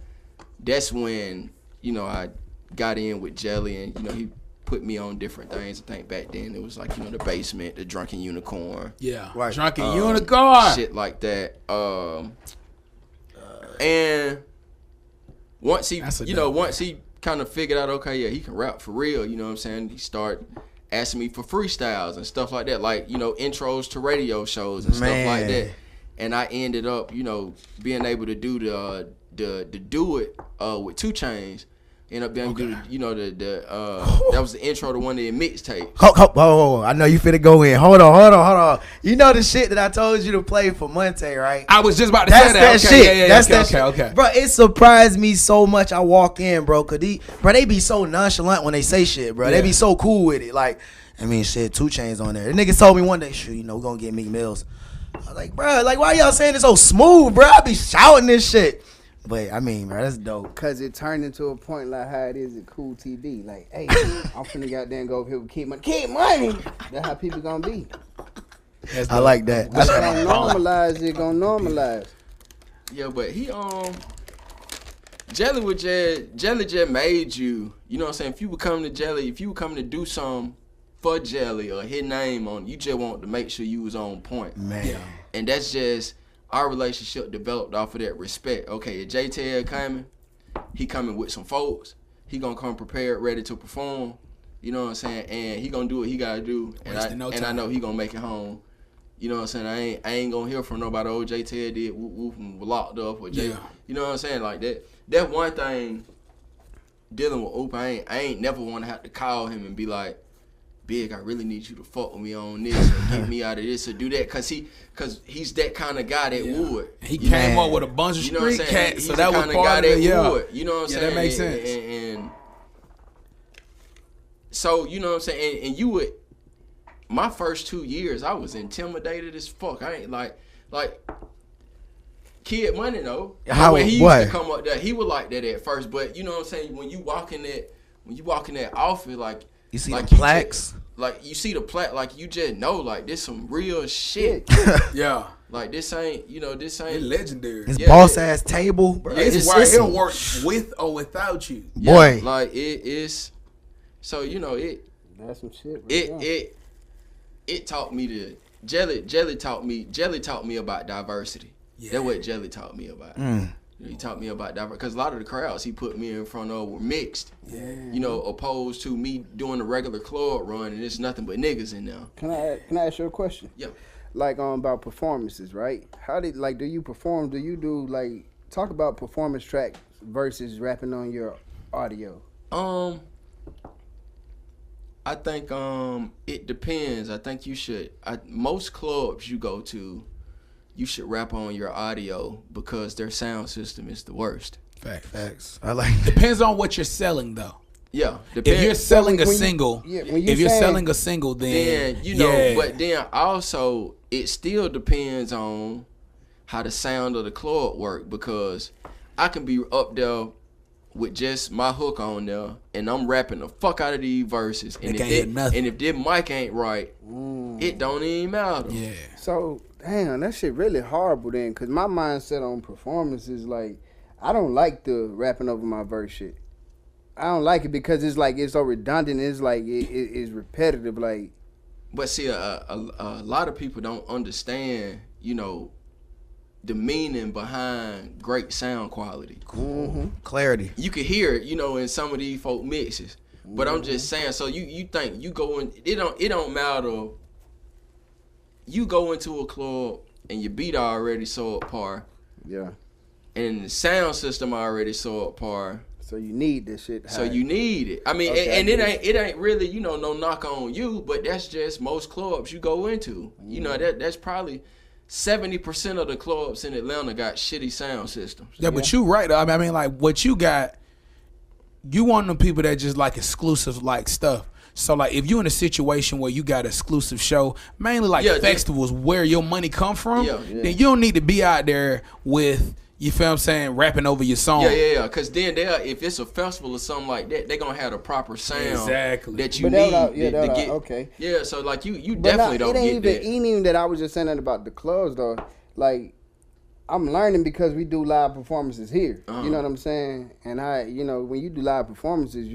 that's when, you know, I got in with Jelly, and, you know, he put me on different things. I think back then it was like, you know, The Basement, The Drunken Unicorn. Yeah. Right. Drunken Unicorn. Shit like that. And once he kind of figured out, okay, yeah, he can rap for real, you know what I'm saying? He started asking me for freestyles and stuff like that, like, you know, intros to radio shows and stuff like that. And I ended up, you know, being able to do the Do It with 2 Chainz. End up being able to do, you know, that was the intro to one of their mixtapes. Oh, I know you finna go in. Hold on. You know the shit that I told you to play for Monte, right? I was just about to say that. That's that shit. Yeah, That's that shit. Okay. Bro, it surprised me so much. I walk in, bro, cause they be so nonchalant when they say shit, bro. Yeah. They be so cool with it. Like, I mean, shit, 2 Chainz on there. The niggas told me one day, shoot, you know, we're gonna get Meek Mills. I was like, bro, like, why y'all saying it so smooth, bro? I be shouting this shit. But, I mean, bro, that's dope. Cause it turned into a point like how it is at CoolTV. Like, hey, I'm finna goddamn go over here with Keep Money. Keep Money! That's how people gonna be. I like that. It's gonna normalize. It gonna normalize. Yeah, but he Jelly just made you. You know what I'm saying? If you would come to Jelly, if you were coming to do something for Jelly or his name on, you just want to make sure you was on point. Man. Yeah. And that's just our relationship developed off of that respect. Okay, if J-Ted coming, he coming with some folks. He gonna come prepared, ready to perform. You know what I'm saying? And he gonna do what he gotta do. And I know he gonna make it home. You know what I'm saying? I ain't gonna hear from nobody. Oh, J-Ted did whoop whoop and locked up or J. Yeah. You know what I'm saying? Like that. That one thing dealing with Oop, I ain't never wanna have to call him and be like, Big, I really need you to fuck with me on this or get me out of this or do that, cause he's that kind of guy that would. He came up with a bunch of street cats, so that was part of it. Yeah, would. You know what I'm saying? That makes sense. And so, you know what I'm saying? And you would. My first 2 years, I was intimidated as fuck. I ain't like Kid Money though. How when he what? used to come up there, he was like that at first. But you know what I'm saying? When you walk in that office, like You see like the plaques? like you see the plaque, like you just know, like this some real shit. Yeah. Like this ain't. It's legendary. His Yeah, boss yeah. ass table, bro. It's why he'll work with or without you. Boy. Yeah, like it is. So you know it. That's some shit. Right It taught me to Jelly taught me about diversity. Yeah. That's what Jelly taught me about. He taught me about diversity because a lot of the crowds he put me in front of were mixed. Yeah. You know, opposed to me doing a regular club run and there's nothing but niggas in there. Can I ask you a question? Yeah. Like about performances, right? How do you perform? Do you do like talk about performance track versus rapping on your audio? I think it depends. I think you should. Most clubs you go to, you should rap on your audio because their sound system is the worst. Facts. I like that. Depends on what you're selling though. Yeah. If you're selling a when you- single, yeah, when you if you're saying- selling a single, then Then you know, yeah. but then also it still depends on how the sound of the club work, because I can be up there with just my hook on there, and I'm rapping the fuck out of these verses, and if this mic ain't right, it don't even matter. Yeah. So damn, that shit really horrible then, cause my mindset on performance is like, I don't like the rapping over my verse shit. I don't like it because it's like it's so redundant. It's like it's repetitive. Like, but see, a lot of people don't understand, you know, the meaning behind great sound quality. Clarity. You can hear it, you know, in some of these folk mixes. But I'm just saying, so you think you go in, it don't matter. You go into a club and your beat already so apart. yeah. And the sound system already so apart. So you need this shit. So you need it. I mean, Okay, and it ain't really, you know, no knock on you, but that's just most clubs you go into. You know, that's probably 70% of the clubs in Atlanta got shitty sound systems. Yeah, but you right. I mean, like what you got, you want them people that just like exclusive like stuff. So like if you in a situation where you got an exclusive show, mainly like festivals where your money come from, then you don't need to be out there with, you feel what I'm saying, rapping over your song. Yeah. Because then if it's a festival or something like that, they're going to have the proper sound that you need to get. Okay. Yeah, so like you definitely don't get that. It ain't even that I was just saying that about the clubs though. Like, I'm learning because we do live performances here. You know what I'm saying? And when you do live performances,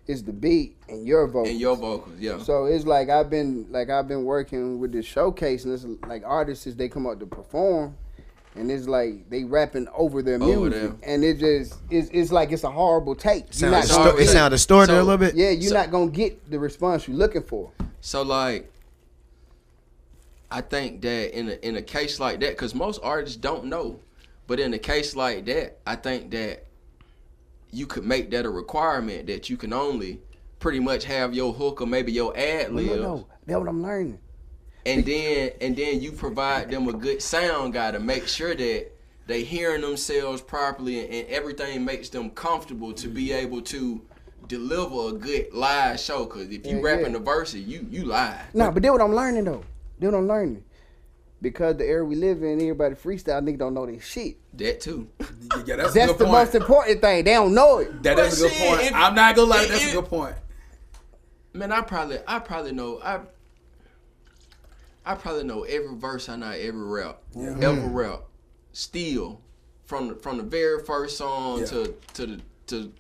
it's the beat and your vocals. And your vocals, yeah. So it's like I've been working with this showcase, and it's like artists, they come up to perform, and it's like they rapping over their music, and it's like it's a horrible take. It sound distorted a little bit. Yeah, you're not gonna get the response you're looking for. So like, I think that in a case like that, because most artists don't know, but in a case like that, I think that you could make that a requirement, that you can only pretty much have your hook or maybe your ad lib. No, that's what I'm learning. And then you provide them a good sound guy to make sure that they hearing themselves properly and everything makes them comfortable to be able to deliver a good live show. Cause if you rapping the verses, you live. Nah, but that's what I'm learning though. That's what I'm learning. Because the era we live in, everybody freestyle, niggas don't know their shit. That too. Yeah, that's the point. most important thing. They don't know it. That is a good point. I'm not gonna lie, that's a good point. Man, I probably know every verse I know, every rap, ever rap, still from the very first song to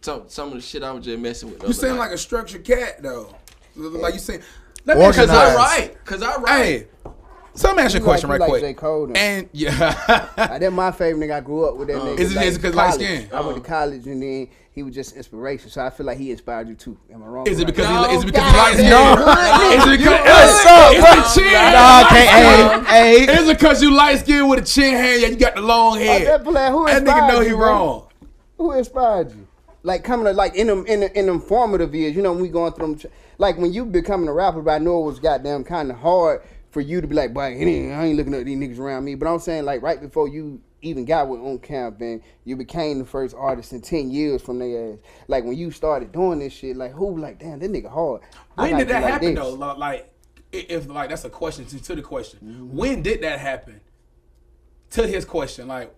some of the shit I was just messing with. You seem like a structured cat though. Like you saying, because I write. Hey, so let me ask you a question right quick. J. Cole, and that's my favorite nigga. I grew up with that nigga. Is it because light skin? I went to college and then he was just inspiration. So I feel like he inspired you too. Am I wrong? Is it because he light skin? No. Is it because the chin? Hey. Is it because you light skin with a chin hair? Yeah, you got the long hair. Who That nigga know he wrong. Who inspired you? Like coming to, like in them formative years, you know, when we going through them, like when you becoming a rapper, but I know it was goddamn kind of hard for you to be like, boy, I ain't looking at these niggas around me. But I'm saying, like, right before you even got with On Camp and you became the first artist in 10 years from their ass. Like, when you started doing this shit, like, who, like, damn, that nigga hard. When did that happen, though? Like, if, like, that's a question to the question. Mm-hmm. When did that happen? To his question, like,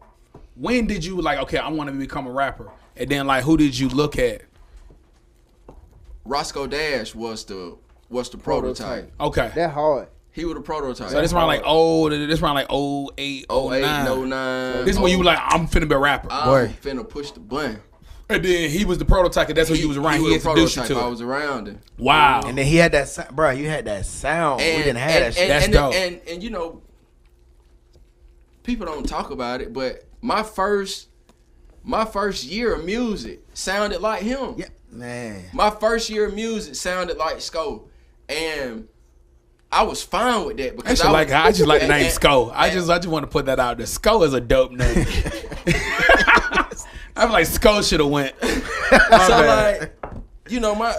when did you, like, okay, I want to become a rapper? And then, like, who did you look at? Roscoe Dash was the prototype. Okay. That hard. He was a prototype. So this around like 08, 09. This is when you were like, I'm finna be a rapper. I'm finna push the button. And then he was the prototype, and that's who you was around. He introduced you to. I was around him. Wow. And then he had that, bro. You had that sound. We didn't have that shit. That's dope. And you know, people don't talk about it, but my first year of music sounded like him. Yeah, man. My first year of music sounded like Sko, and I was fine with that because I just like the name Sko. I just want to put that out there. Sko is a dope name. I'm like, Sko should have went. So like, you know, my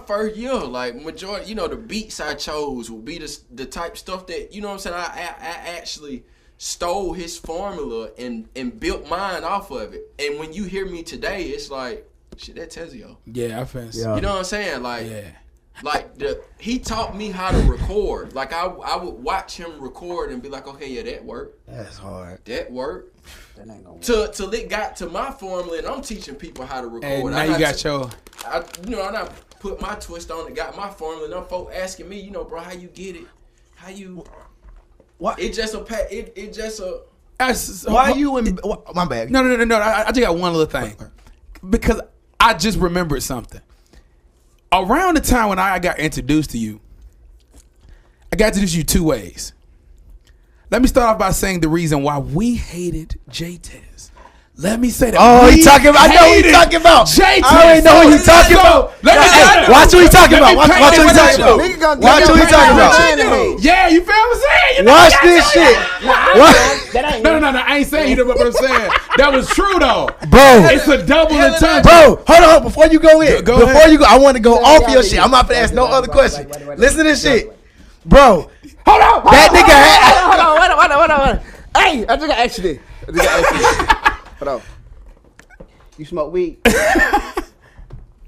first year, like majority, you know, the beats I chose would be the type stuff that, you know what I'm saying, I actually stole his formula and built mine off of it. And when you hear me today, it's like, shit, that Tezio. Yeah, I fancy. You know what I'm saying? Like, Like he taught me how to record. Like I would watch him record and be like, okay, yeah, that worked. That's hard. That worked. That ain't gonna work. Till it got to my formula, and I'm teaching people how to record. And now you got your. I put my twist on it, got my formula, and them folk asking me, bro, how you get it? How you? What? It just a. Why you in? My bad. No. I just got one little thing because I just remembered something. Around the time when I got introduced to you, I got introduced to you 2 ways. Let me start off by saying the reason why we hated J-Tez. Let me say that. Oh, he talking about. I know what he talking about. J-Tez. I already know what he talking about. Watch what he talking about. Watch what he talking about. Watch what he talking about. Yeah, you feel what I'm saying? Watch this shit. No, I ain't saying you know what I'm saying. That was true though. Bro. It's a double entendre. Bro, hold on. Before you go in. Go Before ahead. you go, I want to go off your shit. I'm not going to ask no other question. Listen to this shit. Bro. Hold on. That nigga had. Hold on. Hey, I just got to ask you this. Hold on. You smoke weed?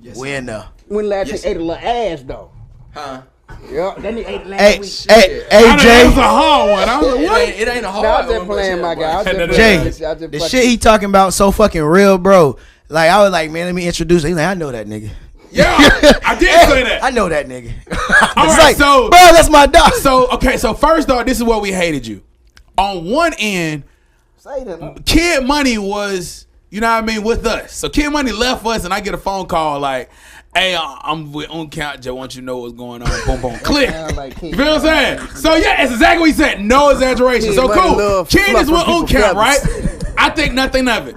Yes, When When last you ate a little ass though? Huh? Yeah, that nigga ate Hey, last week. I know Jay. it was a hard one. I was like, what? It ain't a hard No, I was one. just playing, my guy. I was just Jay, playing. the shit he talking about so fucking real, bro. Like, I was like, man, let me introduce him. He's like, I know that nigga. Yeah, I did say that. I know that nigga. All It's right, like, so bro, that's my dog. So first off, this is what we hated you. On one end, Say that. Kid Money was, you know what I mean, with us. So Kid Money left us, and I get a phone call like, hey, I'm with Uncount. Just want you to know what's going on. Boom, boom, click. You feel what I'm saying? So yeah, it's exactly what he said. No exaggeration. Kid So Money cool. love Kid is with fluffing people's Uncount, right? feathers. I think nothing of it.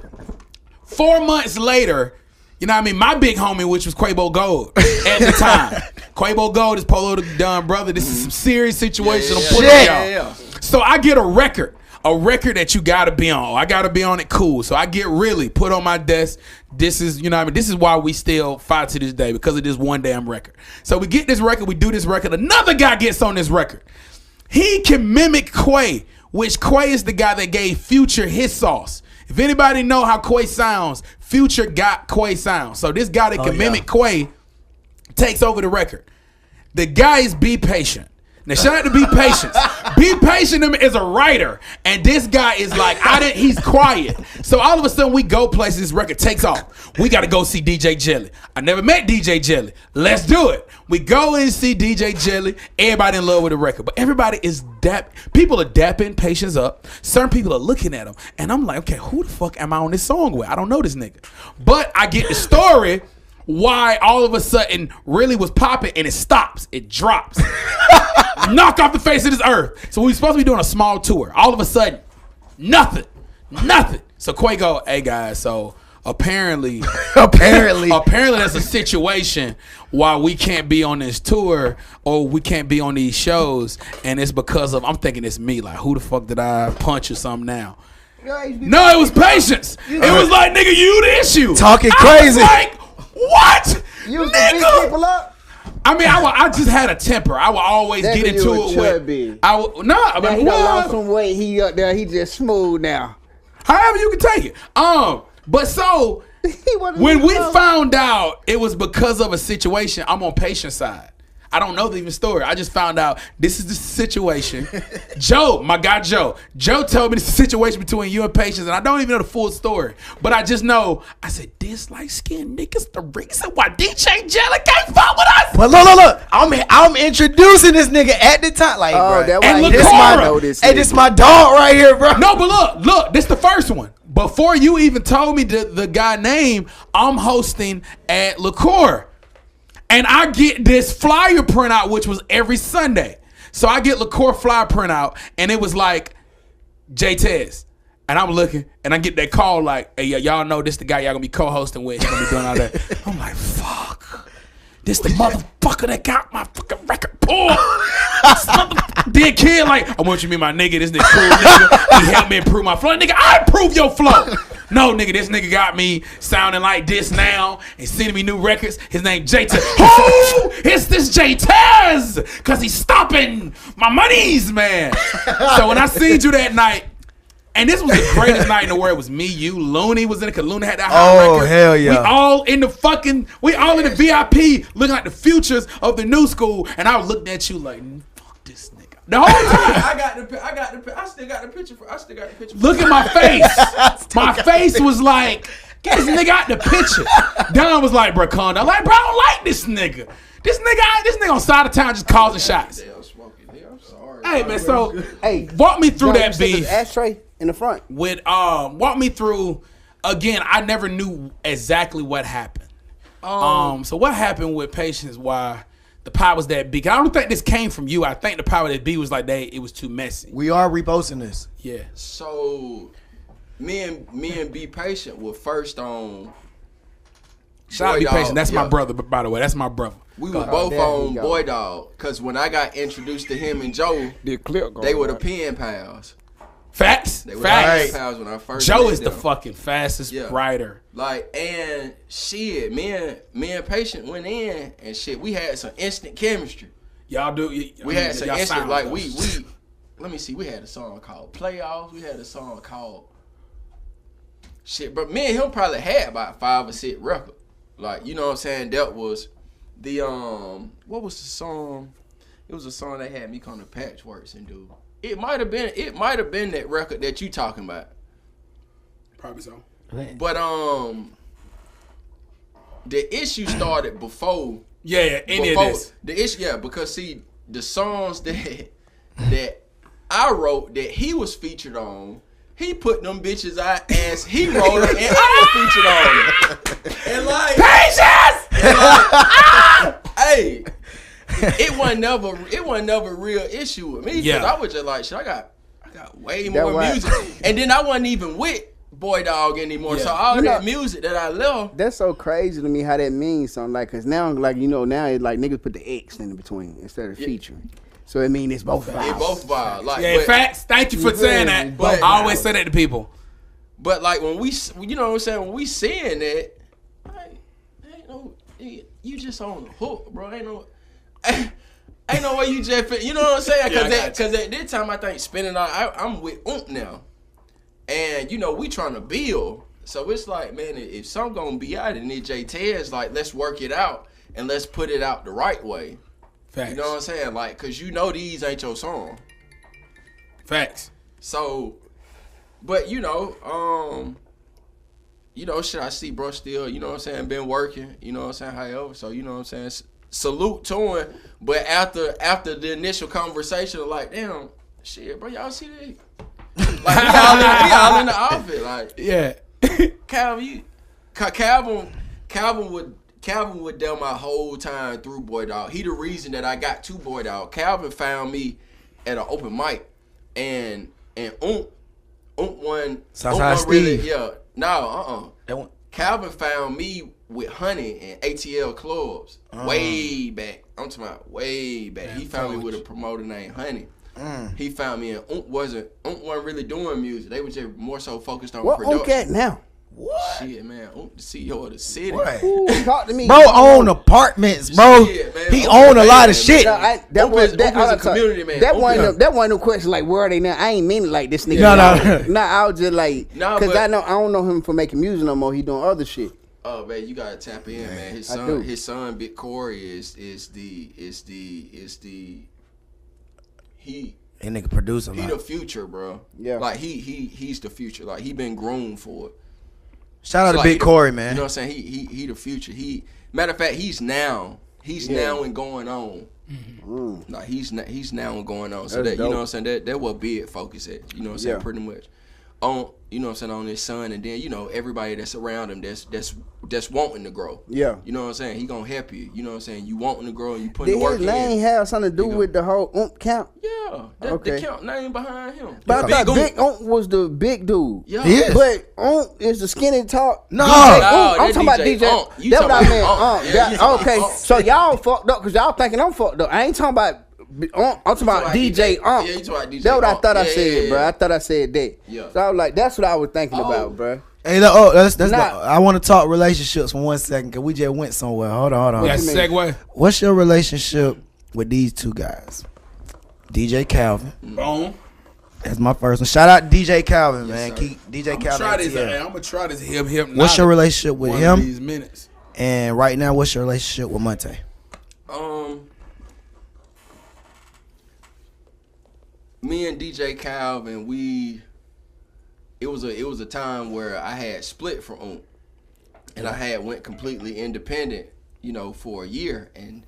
4 months later, you know what I mean? My big homie, which was Quavo Gold at the time. Quavo Gold is Polo the Dunn brother. This is some serious situation. I'm putting on y'all. So I get a record that you gotta be on. I gotta be on it cool. So I get really put on my desk. This is, you know what I mean? This is why we still fight to this day, because of this one damn record. So we get this record, we do this record. Another guy gets on this record. He can mimic Quay, which Quay is the guy that gave Future his sauce. If anybody know how Quay sounds, Future got Quay sounds. So this guy that can mimic Quay takes over the record. The guy is Be Patient. Now shout out to Be Patient. Be Patient is a writer, and this guy is like, he's quiet. So all of a sudden we go places, this record takes off. We gotta go see DJ Jelly. I never met DJ Jelly. Let's do it. We go and see DJ Jelly. Everybody in love with the record. But everybody is people are dapping Patience up. Certain people are looking at him. And I'm like, okay, who the fuck am I on this song with? I don't know this nigga. But I get the story why all of a sudden really was popping, and it stops. It drops. Knock off the face of this earth. So we supposed to be doing a small tour. All of a sudden, nothing. So Quay go, hey guys, so apparently there's a situation why we can't be on this tour or we can't be on these shows, and it's because of, I'm thinking it's me, like who the fuck did I punch or something now? No, it was Patience. It was like, nigga, you the issue. Talking crazy. I was like, what? You was to beat people up? I mean, I just had a temper. I would always That get nigga into was it with. chubby. I Now he mean, done lost what? some weight. He up there. He just smooth now. However you can take it. But so when we found out it was because of a situation, I'm on Patience side. I don't know the even story. I just found out this is the situation. Joe, my guy Joe told me this is the situation between you and Patience, and I don't even know the full story. But I just know, I said, this light-skinned niggas the reason why DJ Jelly can't fuck with us. But look. I'm introducing this nigga at the time. Like, bro. That's And why this This my dog right here, bro. No, but look, this the first one. Before you even told me the guy name, I'm hosting at Liqueur. And I get this flyer printout, which was every Sunday. So I get Liqueur flyer printout, and it was like, J-Tez. And I'm looking, and I get that call like, hey, y'all know this the guy y'all gonna be co-hosting with. He's gonna be doing all that. I'm like, fuck. This the motherfucker that got my fucking record pulled. Dead kid, like, I want you to be my nigga. This nigga cool nigga. He helped me improve my flow. Nigga, I improve your flow. No, nigga, this nigga got me sounding like this now and sending me new records. His name J-Tez. Who is this J-Tez? Because he's stopping my monies, man. So when I seen you that night, And this was the greatest night in the world. It was me, you, Looney was in it, because Looney had that hot record. Oh, hell yeah. We all in the VIP looking like the futures of the new school. And I looked at you like, fuck this nigga. The whole time. I still got the picture. Look at my face. My face was like, get this nigga out the picture. Don was like, bro, calm down. Like, bro, I don't like this nigga. This nigga on side of town just causing shots. I'm sorry. Hey, man, so Hey, walk me through John, that you said beef. the ashtray in the front. With walk me through again. I never knew exactly what happened. So what happened with Patience? Why the pie was that big? I don't think this came from you. I think the pie with that B was like it was too messy. We are reposting this. Yeah. So me and Be Patient were first on. Shout out to Be Patient. That's my brother. By the way, that's my brother. We were both on Boy Dog because when I got introduced to him and Joe, they were the pen pals. Facts. They were Facts. the pen pals when I first. Joe met is them. the fucking fastest writer. Like, and shit, me and Patient went in and shit. We had some instant chemistry. Y'all do. We had some instant sound like though. we. Let me see. We had a song called Playoffs. We had a song called shit. But me and him probably had about 5 or 6 records. Like, you know what I'm saying? That was the what was the song? It was a song that had me come to Patchworks and do. It might have been that record that you talking about. Probably so. But the issue started before. Yeah, any of this. The issue, because see, the songs that I wrote that he was featured on, he put them bitches out as he wrote them, and I was featured on them. And like, Patience! Hey, it wasn't never a real issue with me because I was just like, shit, I got way more music, and then I wasn't even with Boy Dog anymore. So all that music that I left. That's so crazy to me how that means something. Like, cause now, like, you know, now it's like niggas put the X in between instead of featuring. So it means it's both vibes. It both vibes. Like, yeah, facts. Thank you for saying that. But I always say that to people. But like when we, you know what I'm saying, when we saying that, ain't no, you just on the hook, bro. Ain't no way you just, you know what I'm saying? Cause at this time I think spinning out, I'm with now. And, you know, we trying to build. So it's like, man, if something gonna be out and Tez, like, let's work it out and let's put it out the right way. Facts. You know what I'm saying? Like, cause you know these ain't your song. Facts. So, but you know, shit, I see bro still, you know what I'm saying, been working, you know what I'm saying, however. So, you know what I'm saying, salute to him. But after the initial conversation, like, damn, shit, bro, y'all see that? Like, we all in the outfit, like, yeah. Calvin would tell my whole time through Boy Dog. He the reason that I got to Boy Dog. Calvin found me at an open mic, and one Southside really, Steve. Calvin found me with Honey and ATL clubs way back. I'm talking about way back. He found me with a promoter named Honey. He found me and wasn't really doing music. They were just more so focused on production. What at now? What? Shit, man. The CEO of the city. What? Ooh, talk to me. Bro own apartments, bro. Shit, man. He own a lot of shit. That was a community, man. That wasn't no question. Like, where are they now? I ain't mean it like this nigga. No. Nah, I was just like, Nah, cause but- I don't know him for making music no more. He doing other shit. Oh man, you gotta tap in, man. His son, Big Corey, is the That nigga produce a he lot. the future, bro. Yeah. Like he's the future. Like he been groomed for it. Shout out to Like, Big Corey, man. You know what I'm saying? He the future. Matter of fact, he's now and going on. Mm. Like he's now and going on. So That's that, you know dope. what I'm saying, that what Big focus at. You know what I'm saying, pretty much. On, you know what I'm saying, on his son, and then, you know, everybody that's around him that's wanting to grow. Yeah. You know what I'm saying? He gonna help you. You know what I'm saying? You wanting to grow and you putting Did the work his name in. have something to do You know. with the whole count? Yeah. Okay. The count name behind him. But I Big thought Oomp. Big Onk was the big dude. Yeah. He is. But Onk is the skinny talk. No. DJ No, I'm that talking about DJ DJ. Onk. You That's what I talking meant. about Onk. Yeah, That- you talking okay, about Onk. so y'all fucked up because y'all thinking I'm fucked up. I ain't talking about Onk. I'm talking about DJ Onk. Yeah, you talking about DJ That's what I Onk. thought I Yeah, said, yeah, bro. yeah. I thought I said that. Yeah. So I was like, that's what I was thinking Oh. about, bro. Hey, look, that's Nah. I want to talk relationships for 1 second because we just went somewhere. Hold on. Yeah, segue. What's your relationship with these two guys? DJ Calvin Boom. That's my first one. Shout out DJ Calvin, man. Keep DJ Calvin. I'm gonna try this hip. What's your relationship with him? These minutes. And right now, what's your relationship with Monte? Me and DJ Calvin, it was a time where I had split from and I had went completely independent, for a year, and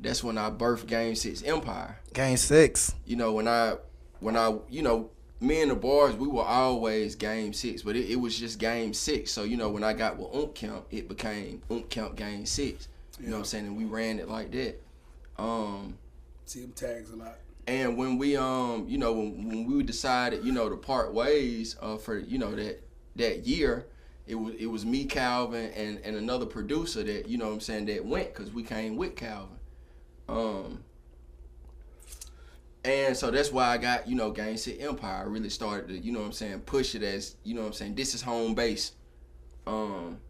that's when I birthed Game 6 Empire. Game 6. When I me and the bars, we were always Game 6, but it was just Game 6. So, when I got with Camp, it became Camp Game 6. You know what I'm saying? And we ran it like that. See them tags a lot. And when we when we decided, to part ways for, that year, it was me, Calvin, and another producer that, that went, because we came with Calvin. And so that's why I got, Game 6 Empire. I really started to, push it as, this is home base. And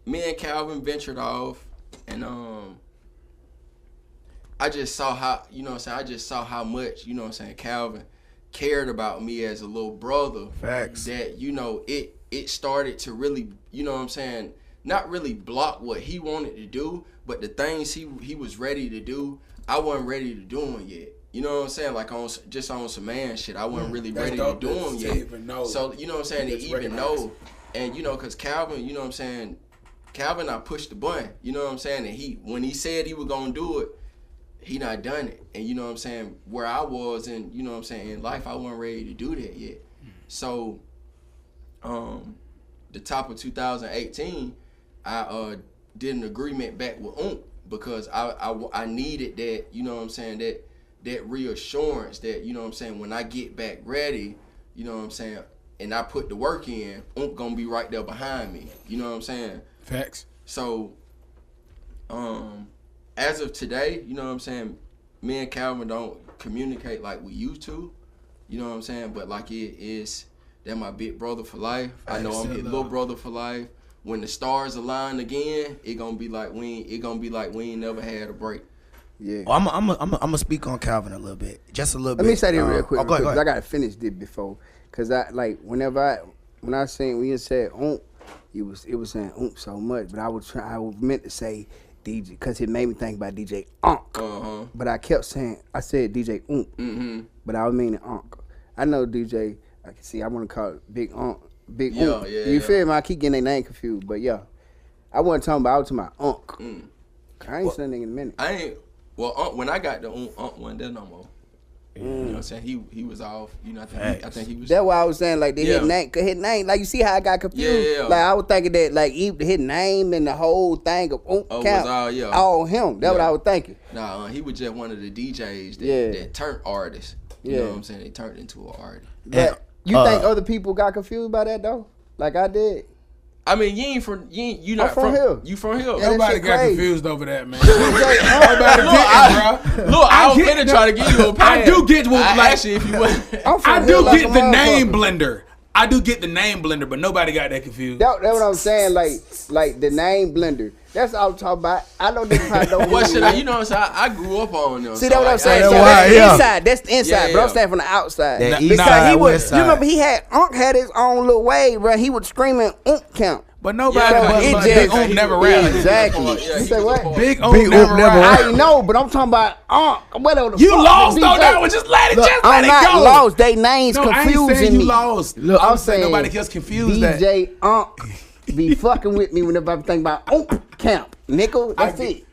me and Calvin ventured off, and I just saw how, I just saw how much, Calvin cared about me as a little brother. Facts. That, it started to really, not really block what he wanted to do, but the things he was ready to do, I wasn't ready to do them yet. You know what I'm saying? Like on some man shit, I wasn't really ready to do them yet. So, to even know. And, because Calvin, Calvin, I pushed the button, and when he said he was going to do it, he not done it. And, where I was in, in life, I wasn't ready to do that yet. So, the top of 2018, I did an agreement back with because I needed that, that reassurance that, when I get back ready, and I put the work in, gonna be right there behind me. You know what I'm saying? Facts. So, as of today, me and Calvin don't communicate like we used to. You know what I'm saying? But like they're my big brother for life. I know I'm his little brother for life. When the stars align again, it gonna be like we ain't never had a break. Yeah. Well, I'm gonna speak on Calvin a little bit, just a little bit. Let me say this real quick, go ahead. because I gotta finish this before. Cause when I said it was saying so much, but I was meant to say DJ, because it made me think about DJ Unk. But I said DJ but I was meaning Unk. I know DJ. I can see. I want to call it Big Unk. Big Unk. Yeah, you feel me? I keep getting their name confused, but yeah, I wasn't talking about. I was talking about Unk. I ain't saying nigga in a minute. I ain't. Well, when I got the Unk one, there no more. You know what I'm saying? He was off. I think he was. That's why I was saying, like, his name. Like, you see how I got confused? Yeah. Like, I was thinking that, like, his name and the whole thing of was all him. That's what I was thinking. Nah, he was just one of the DJs that turned artists. You know what I'm saying? They turned into an artist. But you think other people got confused by that, though? Like I did? I mean, you not from here. You from here. Yeah, nobody got confused over that, man. Nobody get it, bro. Look, I was gonna try to give you a pass. I do get what, actually, if you would. I do get the name blender. I do get the name blender, but nobody got that confused. That's what I'm saying. Like the name blender. That's all I'm talking about. I know they probably don't. What should I? You know what I'm saying? I grew up on them. See, that's what I'm saying. So that's the inside. That's the inside, bro. I'm saying from the outside. Because he was. You remember he had his own little way, bro. He was screaming Camp. But nobody, Big Oom never rallied. Exactly. You say what? Big Oom never rallied. I know, but I'm talking about you lost though. That was just let it go. I'm not lost. They names confusing me. I ain't saying you lost. Look, I'm saying nobody else confused that. DJ be fucking with me whenever I think about Camp. Nickel, that's it.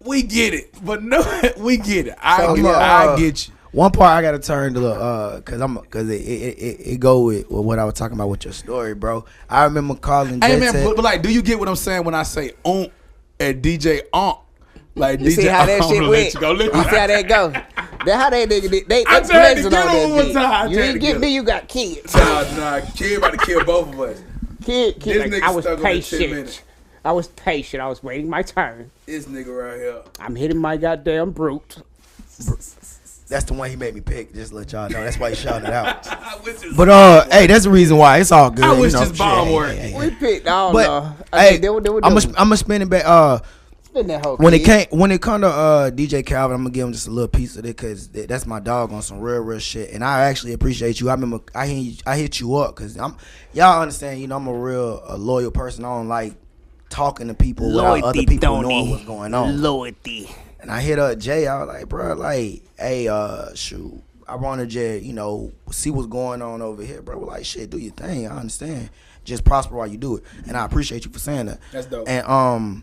We get it, but we get it. I get you. One part I gotta turn to cause it go with what I was talking about with your story, bro. I remember calling. Hey man, but like, do you get what I'm saying when I say and DJ Like you DJ see how that shit went? You see how that go? That's how they nigga they flexing on that bitch. You didn't get me, you got kids. Nah, kid about to kill both of us. Kid, this like, nigga I was stuck patient. I was patient. I was waiting my turn. This nigga right here. I'm hitting my goddamn brute. That's the one he made me pick. Just to let y'all know. That's why he shouted out. But hey, that's the reason why. It's all good. I wish this bomb worked. We picked. I don't know. Hey, I'm gonna spin it back. Spin that whole when it come to DJ Calvin, I'm gonna give him just a little piece of it because that's my dog on some real shit, and I actually appreciate you. I remember I hit you up because y'all understand, you know, I'm a loyal person. I don't like talking to people without other people knowing what's going on. Loyalty. And I hit up Jay. I was like, bro, like, hey, shoot, I wanted to, you know, see what's going on over here, bro. We're like, shit, do your thing. I understand. Just prosper while you do it, and I appreciate you for saying that. That's dope. And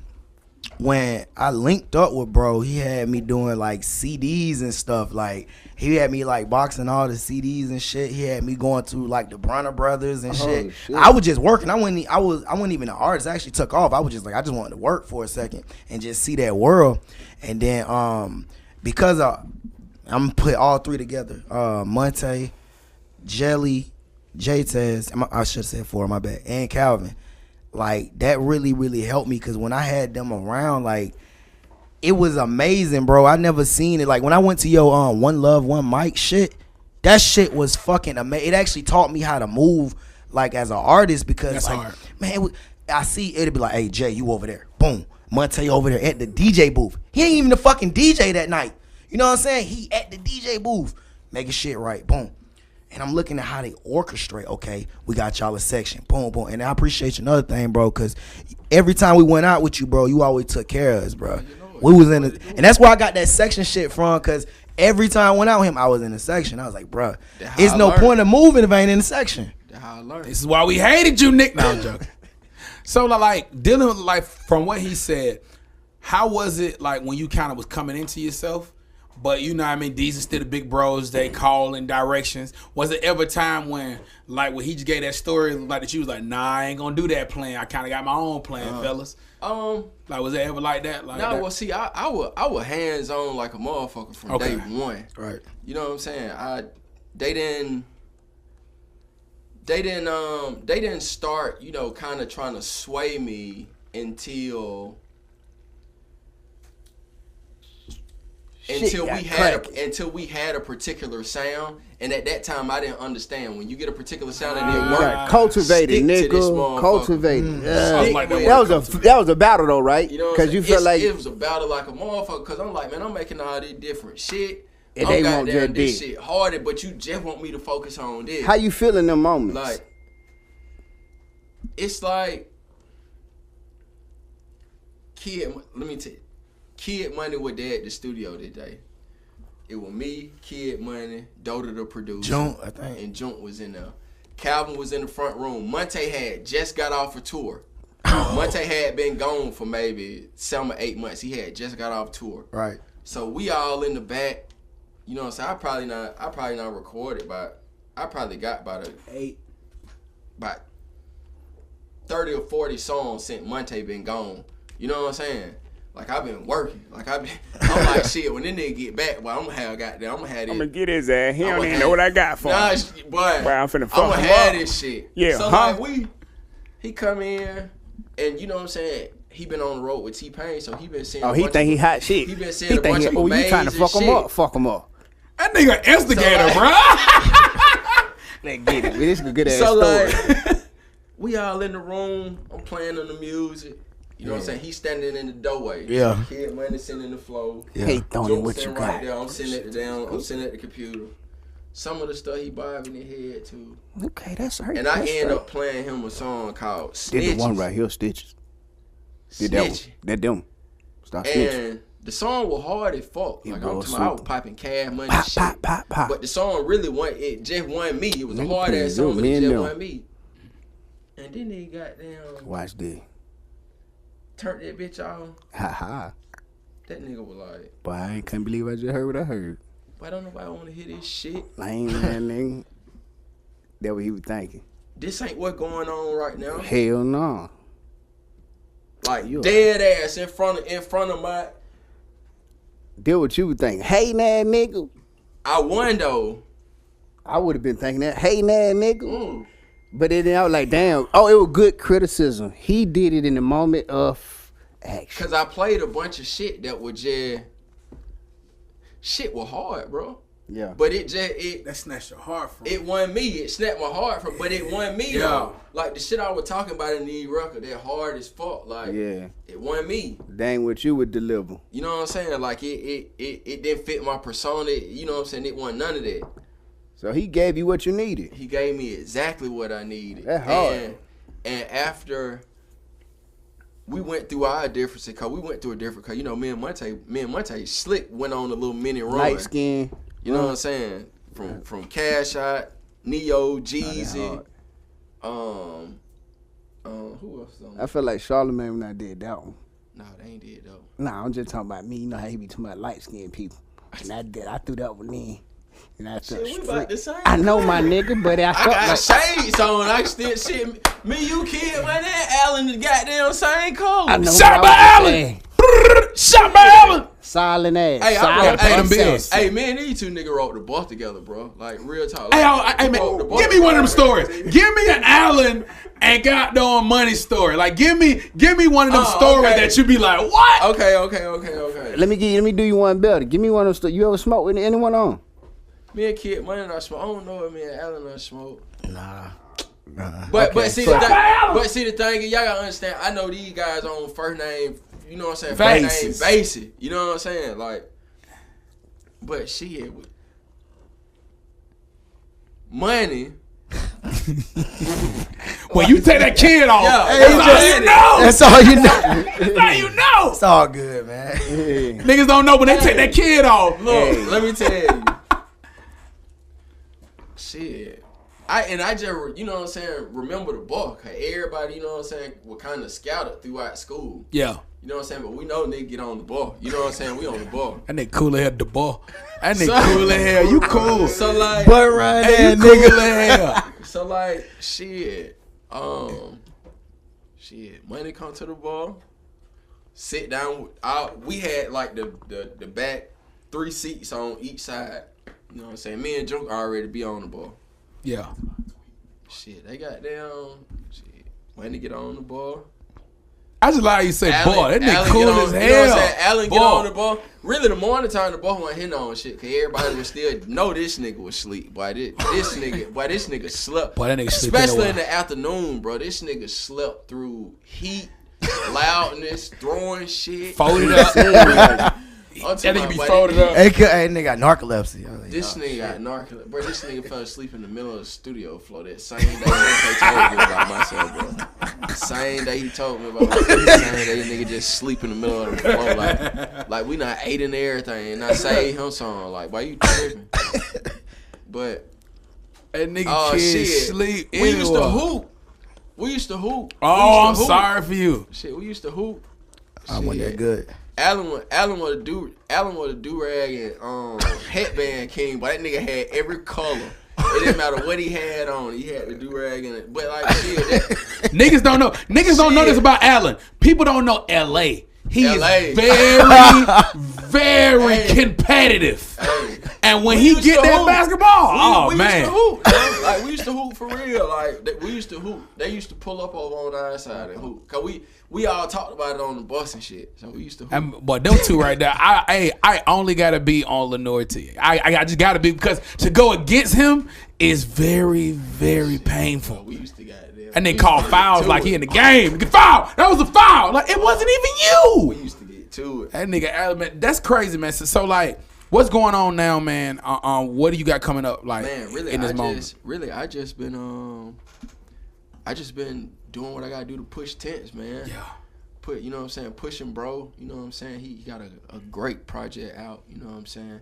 when I linked up with bro, he had me doing like CDs and stuff. Like he had me like boxing all the CDs and shit. He had me going to like the Bronner Brothers and shit. I was just working. I wasn't even an artist. I actually took off. I was just like, I just wanted to work for a second and just see that world. And then because I'm gonna put all three together. Monte, Jelly, J-Tez, I should have said four, my bad, and Calvin. Like that really helped me because when I had them around, like it was amazing, bro. I never seen it. Like when I went to your One Love One Mic shit, that shit was fucking amazing. It actually taught me how to move like as an artist because that's like hard. Man, I see it'd be like, hey Jay, you over there, boom. Monte over there at the DJ booth. He ain't even the fucking DJ that night. You know what I'm saying? He at the DJ booth making shit right, boom. And I'm looking at how they orchestrate. Okay, we got y'all a section. Boom, boom. And I appreciate you another thing, bro, because every time we went out with you, bro, you always took care of us, bro. We was in and that's where I got that section shit from, because every time I went out with him, I was in the section. I was like, bro, it's no point of moving if I ain't in the section. That's how I learned. This is why we hated you, Nick. No, I'm joking. So, like, dealing with, like, from what he said, how was it, like, when you kind of was coming into yourself? But you know what I mean, these are still the big bros, they call in directions. Was it ever a time when, like when he just gave that story, like that you was like, nah, I ain't gonna do that plan. I kinda got my own plan, fellas. Like was it ever like that? Like no, that? well see, I was hands on like a motherfucker from day one. Right. You know what I'm saying? They didn't start, you know, kinda trying to sway me until we had a particular sound, and at that time I didn't understand. When you get a particular sound and it work, cultivated, nigga, cultivated. That was a battle though, right? You know, because you feel like it was a battle like a motherfucker. Because I'm like, man, I'm making all this different shit. And they want just this shit harder, but you just want me to focus on this. How you feel in them moments? Like, it's like let me tell you. Kid Money was there at the studio today. It was me, Kid Money, Dota the producer, Junk, I think, and Junk was in there. Calvin was in the front room. Monte had just got off a tour. Monte had been gone for maybe 7 or 8 months. He had just got off tour. Right. So we all in the back. You know what I'm saying? I probably not recorded, but I probably got about 30 or 40 songs since Monte been gone. You know what I'm saying? Like I've been working. I'm like shit. When this nigga get back, boy, I'm gonna have this. I'm gonna get his ass. He don't even know what I got for him. Boy, I'm finna fuck I'm gonna him have up. this shit. Yeah, So like he come in, and you know what I'm saying. He been on the road with T-Pain, so he been seeing. Oh, he think he hot shit. He been seeing a bunch of you trying to fuck him up? Fuck him up. That nigga instigator, bro. Let's get it. This is a good ass So story. like, we all in the room. I'm playing on the music. You know what I'm saying? He's standing in the doorway. Yeah. Kid Money sitting in the floor. Yeah. Hey, Tony, what you got? There. I'm sitting at the computer. Some of the stuff he bobbed in the head too. Okay, that's right. And I end up playing him a song called Snitches. Did the one right here, Stitches. Did that one. That them. Stop snitching. And the song was hard as fuck. Like I was piping Cash Money Pop, shit. pop, pop, pop. But the song really it just wasn't me. It was a hard ass song, but it just wasn't me. And then they goddamn Watch this. turned that bitch off. Ha ha. That nigga was like, Boy, I can't believe I just heard what I heard. why don't nobody want to hear this shit? Lame man, nigga. That what he was thinking. This ain't what going on right now. Hell no. Like dead ass in front of my. That what you was thinking. Hey, nah, nigga. I won though. I would have been thinking that. Hey, nah, nigga. But then I was like, damn. Oh, it was good criticism. He did it in the moment of action. Cause I played a bunch of shit that was just shit was hard, bro. Yeah. But it That snatched your heart from it won me. It snapped my heart from, but it won me. Though. Like the shit I was talking about in the record, that hard as fuck. Like it won me. Dang what you would deliver. You know what I'm saying? Like it didn't fit my persona. You know what I'm saying? It wasn't none of that. So he gave you what you needed. He gave me exactly what I needed. That hard. And after we went through our differences, cause we went through a different. Cause you know, me and Monte Slick went on a little mini run. Light skin. You know what I'm saying? From Cash Out, Neo, Jeezy, who else? I feel like Charlamagne when I did that one. Nah, they ain't did though. Nah, I'm just talking about me. You know how he be talking about light skinned people. And I threw that one in. And I felt Shit, we about the same. I know my nigga, but I felt got like shades on. I still shit. Me, you kid, man. That Allen the goddamn same color. I know Shot by Allen. Shot by Allen. Silent ass. Hey, Silent pay them ass. bills. Hey, man, these two niggas wrote the bus together, bro. Like real talk. Hey, Like, hey, man, give me one of them stories. Give me an Allen and goddamn money story. Like, give me one of them stories that you be like, what? Okay. Let me do you one better. Give me one of them. You ever smoke with anyone on? Me and Kid Money not smoke. I don't know if me and Allen not smoke. Nah. But see the thing is, y'all gotta understand. I know these guys on first name. You know what I'm saying? First name basis. You know what I'm saying? Like, but shit, Money. When you take that kid off, That's all you know. That's all you know. It's all good, man. Niggas don't know when they take that kid off. Look, let me tell you. Shit. I just, you know what I'm saying, remember the ball. Cause everybody, you know what I'm saying, were kind of scouted throughout school. Yeah. You know what I'm saying? But we know nigga get on the ball. You know what I'm saying? We on the ball. That nigga cool as hell, the ball. That nigga cool as hell. You cool. So like, But right hey, there, you cool nigga. as hell. so like, Money come to the ball. Sit down. We had like the back 3 seats on each side. You know what I'm saying? Me and Joke already be on the ball. Yeah. Shit, they got down. Shit, Money get on the ball. I just like you say ball. That nigga Allen cool get on, as hell. You know what I'm saying? Allen get Ball. on the ball. Really, the morning time the ball wasn't hitting on shit, cause everybody was still know this nigga was asleep. Boy, this nigga slept. Boy, that nigga sleep especially in in the afternoon, bro. This nigga slept through heat, loudness, throwing shit. Folded up. That nigga be folded up. Hey, nigga got narcolepsy. I was like, This nigga got narcolepsy. Bro, this nigga fell asleep in the middle of the studio floor that same day he told me about myself, bro. The same day he told me about myself. The same day nigga just sleep in the middle of the floor. Like we not ate and everything. And I say him song. Like, why you tripping? But, That nigga kid sleep we used to anywhere. hoop. We used to hoop. Oh, I'm hoop. sorry for you. Shit, we used to hoop. I wasn't that good. Allen was a do-rag and headband king, but that nigga had every color. It didn't matter what he had on. He had the do-rag in it. But like shit, Niggas don't know. Niggas don't know this about Allen. People don't know L.A. He LA. is very, very competitive. Hey. And when We he used get to that hoop. basketball, we man. used to hoop. Man. Like we used to hoop for real. Like we used to hoop. They used to pull up over on our side and hoop. Cause we all talked about it on the bus and shit. So we used to hoop. But them two right there, I only gotta be on Lenore T. I just gotta be, because to go against him is very, very painful. We used to goddamn. And they call fouls like he in the game. Get foul. That was a foul. Like it wasn't even We you. used to get to it. That nigga Allen, man, that's crazy, man. So like, what's going on now, man? What do you got coming up, like, Man, really, in this moment? I just been doing what I gotta do to push tents, man. Yeah. You know what I'm saying, pushing bro. You know what I'm saying. He got a great project out. You know what I'm saying.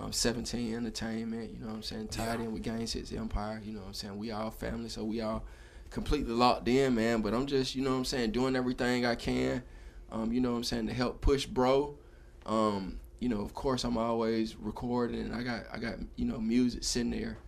17 Entertainment. You know what I'm saying. Tied in with Gang 6 Empire. You know what I'm saying. We all family, so we all completely locked in, man. But I'm just, you know what I'm saying, doing everything I can. You know what I'm saying, to help push bro. You know, of course, I'm always recording, and I got you know, music sitting there.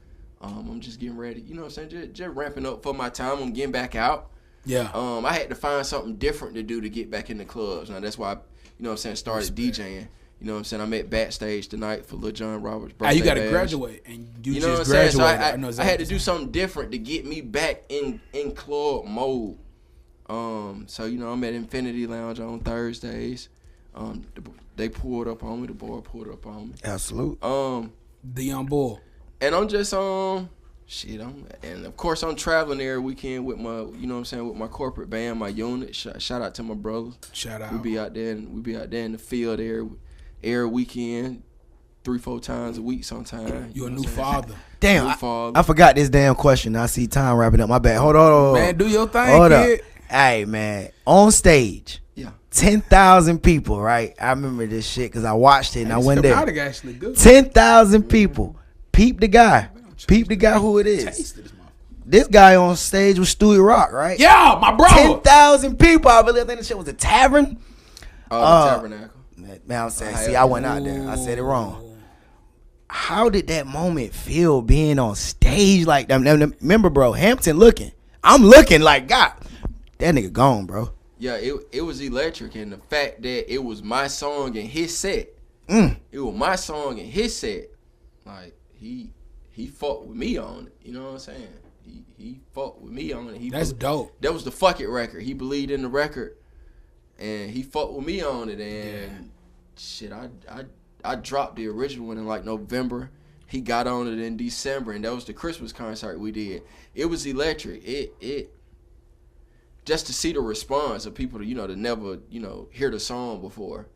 I'm just getting ready. You know what I'm saying, just ramping up for my time. I'm getting back out. Yeah. I had to find something different to do to get back in the clubs. Now that's why you know what I'm saying, started DJing. You know what I'm saying? I'm at Backstage tonight for Lil John Roberts' birthday. You got to bash. graduate, and you know just what I'm saying? graduated. So I had to do something different to get me back in club mode. So you know, I'm at Infinity Lounge on Thursdays. They pulled up on me. The board pulled up on me. Absolute. The young bull. And I'm just and of course I'm traveling every weekend with my, you know what I'm saying, with my corporate band, my unit. Shout out to my brothers. Shout out. We be out there in the field every weekend, 3-4 times a week sometimes. You a new father. Damn, New father. I forgot this damn question. I see time wrapping up. My bad. Hold on. Man, do your thing, Hold kid. up. Hey, man. On stage. Yeah. 10,000 people, right? I remember this shit because I watched it and I went there. Actually good. 10,000 people. Peep the guy. Peep the guy who it is. This guy on stage was Stewie Rock, right? Yeah, my bro. 10,000 people. I believe. I think the shit was a tavern. The Tabernacle. Man, I'm saying, see, I went out there. I said it wrong. How did that moment feel being on stage like that? Remember, bro, Hampton looking. I'm looking like, God, that nigga gone, bro. Yeah, it was electric, and the fact that it was my song and his set. It was my song and his set. Like, he fought with me on it. You know what I'm saying? He fought with me on it. That's dope. That was the Fuck It record. He believed in the record, and he fought with me on it. And shit, I dropped the original one in like November. He got on it in December, and that was the Christmas concert we did. It was electric. It just to see the response of people to never hear the song before,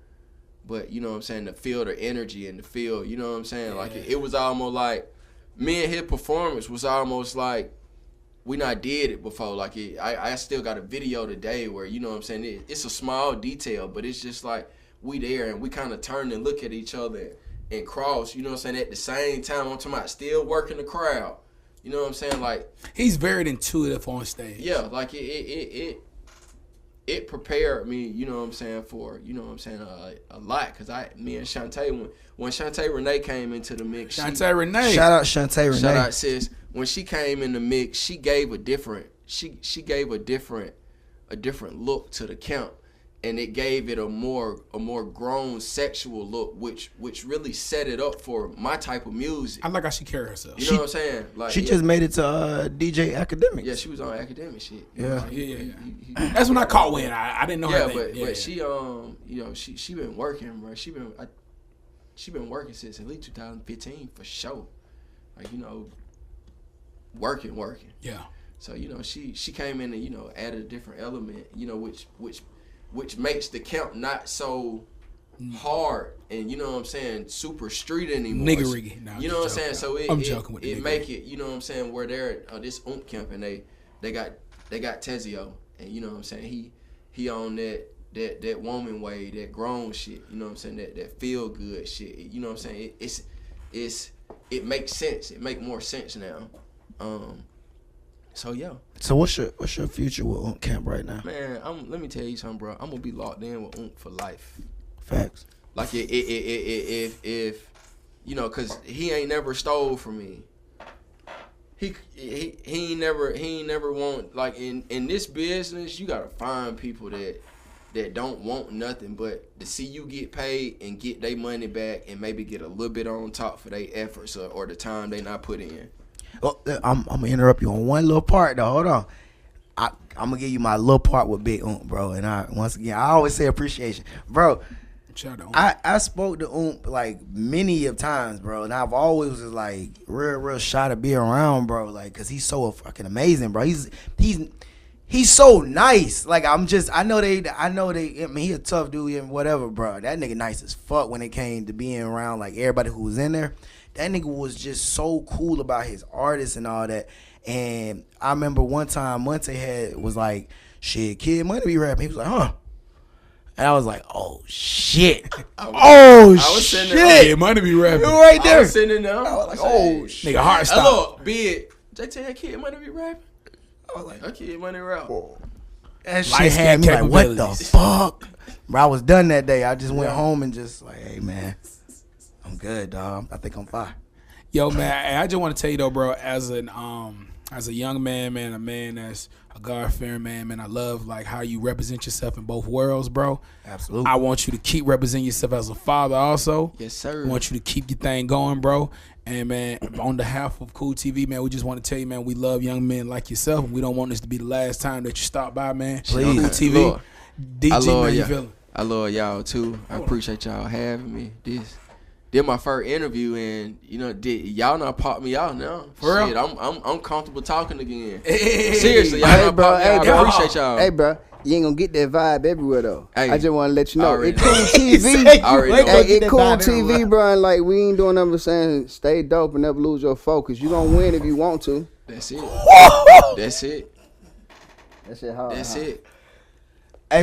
but you know what I'm saying, to feel the energy and the feel, you know what I'm saying, like it was almost like me and his performance was almost like we not did it before. Like I still got a video today where, you know what I'm saying, it's a small detail, but it's just like we there and we kind of turn and look at each other and cross, you know what I'm saying, at the same time. I'm talking about still working the crowd. You know what I'm saying? Like, he's very intuitive on stage. Yeah, like it prepared me, you know what I'm saying, for, you know what I'm saying, a lot. Cause me and Shantae, when Shantae Renee came into the mix, Shout out Shantae Renee. Shout out sis. When she came in the mix, she gave a different look to the count. And it gave it a more grown sexual look, which really set it up for my type of music. I like how she carry herself. You know what I'm saying? Like, she just made it to DJ Academics. Yeah, she was on academic shit. Yeah. That's when I caught wind. I didn't know her thing. But she she been working, bro. She been working since at least 2015 for sure. Like, working. Yeah. So, she came in and, added a different element, which makes the count not so hard and, you know what I'm saying, super street anymore. Niggery. No, you know what I'm saying? So I'm joking with it make it, you know what I'm saying, where they're at this camp and they got Tezio, and you know what I'm saying, he on that woman way, that grown shit, you know what I'm saying, that feel good shit. You know what I'm saying? It makes sense. It make more sense now. So yeah. So what's your future with Oomp Camp right now? Man, let me tell you something, bro. I'm gonna be locked in with Oomp for life. Facts. Like if cause he ain't never stole from me. He ain't never want, like, in this business, you gotta find people that don't want nothing but to see you get paid and get their money back and maybe get a little bit on top for their efforts or the time they not put in. Oh, I'm gonna interrupt you on one little part though. Hold on, I'm gonna give you my little part with Big Oomp, bro. And I always say appreciation, bro. I spoke to Oomp like many of times, bro, and I've always was like real shy to be around, bro. Like, cause he's so fucking amazing, bro. He's so nice. Like, I know they. I mean, he a tough dude and whatever, bro. That nigga nice as fuck when it came to being around like everybody who was in there. That nigga was just so cool about his artists and all that. And I remember one time Monte was like, shit, Kid Money be rapping. He was like, huh? And I was like, oh, shit. I was sitting there. Kid Money be rapping. You right there. I was sitting there. I was like, oh, shit. Nigga, heart stop. Hello, big. JT, Kid Money be rapping? I was like, that Kid Money rap. That shit had me like, what the fuck? Bro, I was done that day. I just went home and just like, hey, man. I'm good, dog. I think I'm fine. Yo, man, I just want to tell you though, bro, as a young man, a man that's a God-fearing man, I love like how you represent yourself in both worlds, bro. Absolutely. I want you to keep representing yourself as a father also. Yes, sir. I want you to keep your thing going, bro. And man, on behalf of CoolTV, man, we just want to tell you, man, we love young men like yourself, and we don't want this to be the last time that you stop by, man. Please. CoolTV, DG, man, you feeling? I love y'all too. I appreciate y'all having me. did my first interview, and you know, y'all not pop me out now. For Shit, real? I'm comfortable talking again. Seriously, y'all not pop me out. I appreciate y'all. Hey, bro. You ain't gonna get that vibe everywhere though. Hey, I just want to let you know. already It Cool know. TV. Already know. Hey, it Cool TV, bro. And like we ain't doing nothing but saying stay dope and never lose your focus. You gonna win if you want to. That's it. That's it. That shit hard. That's huh? it. Hey,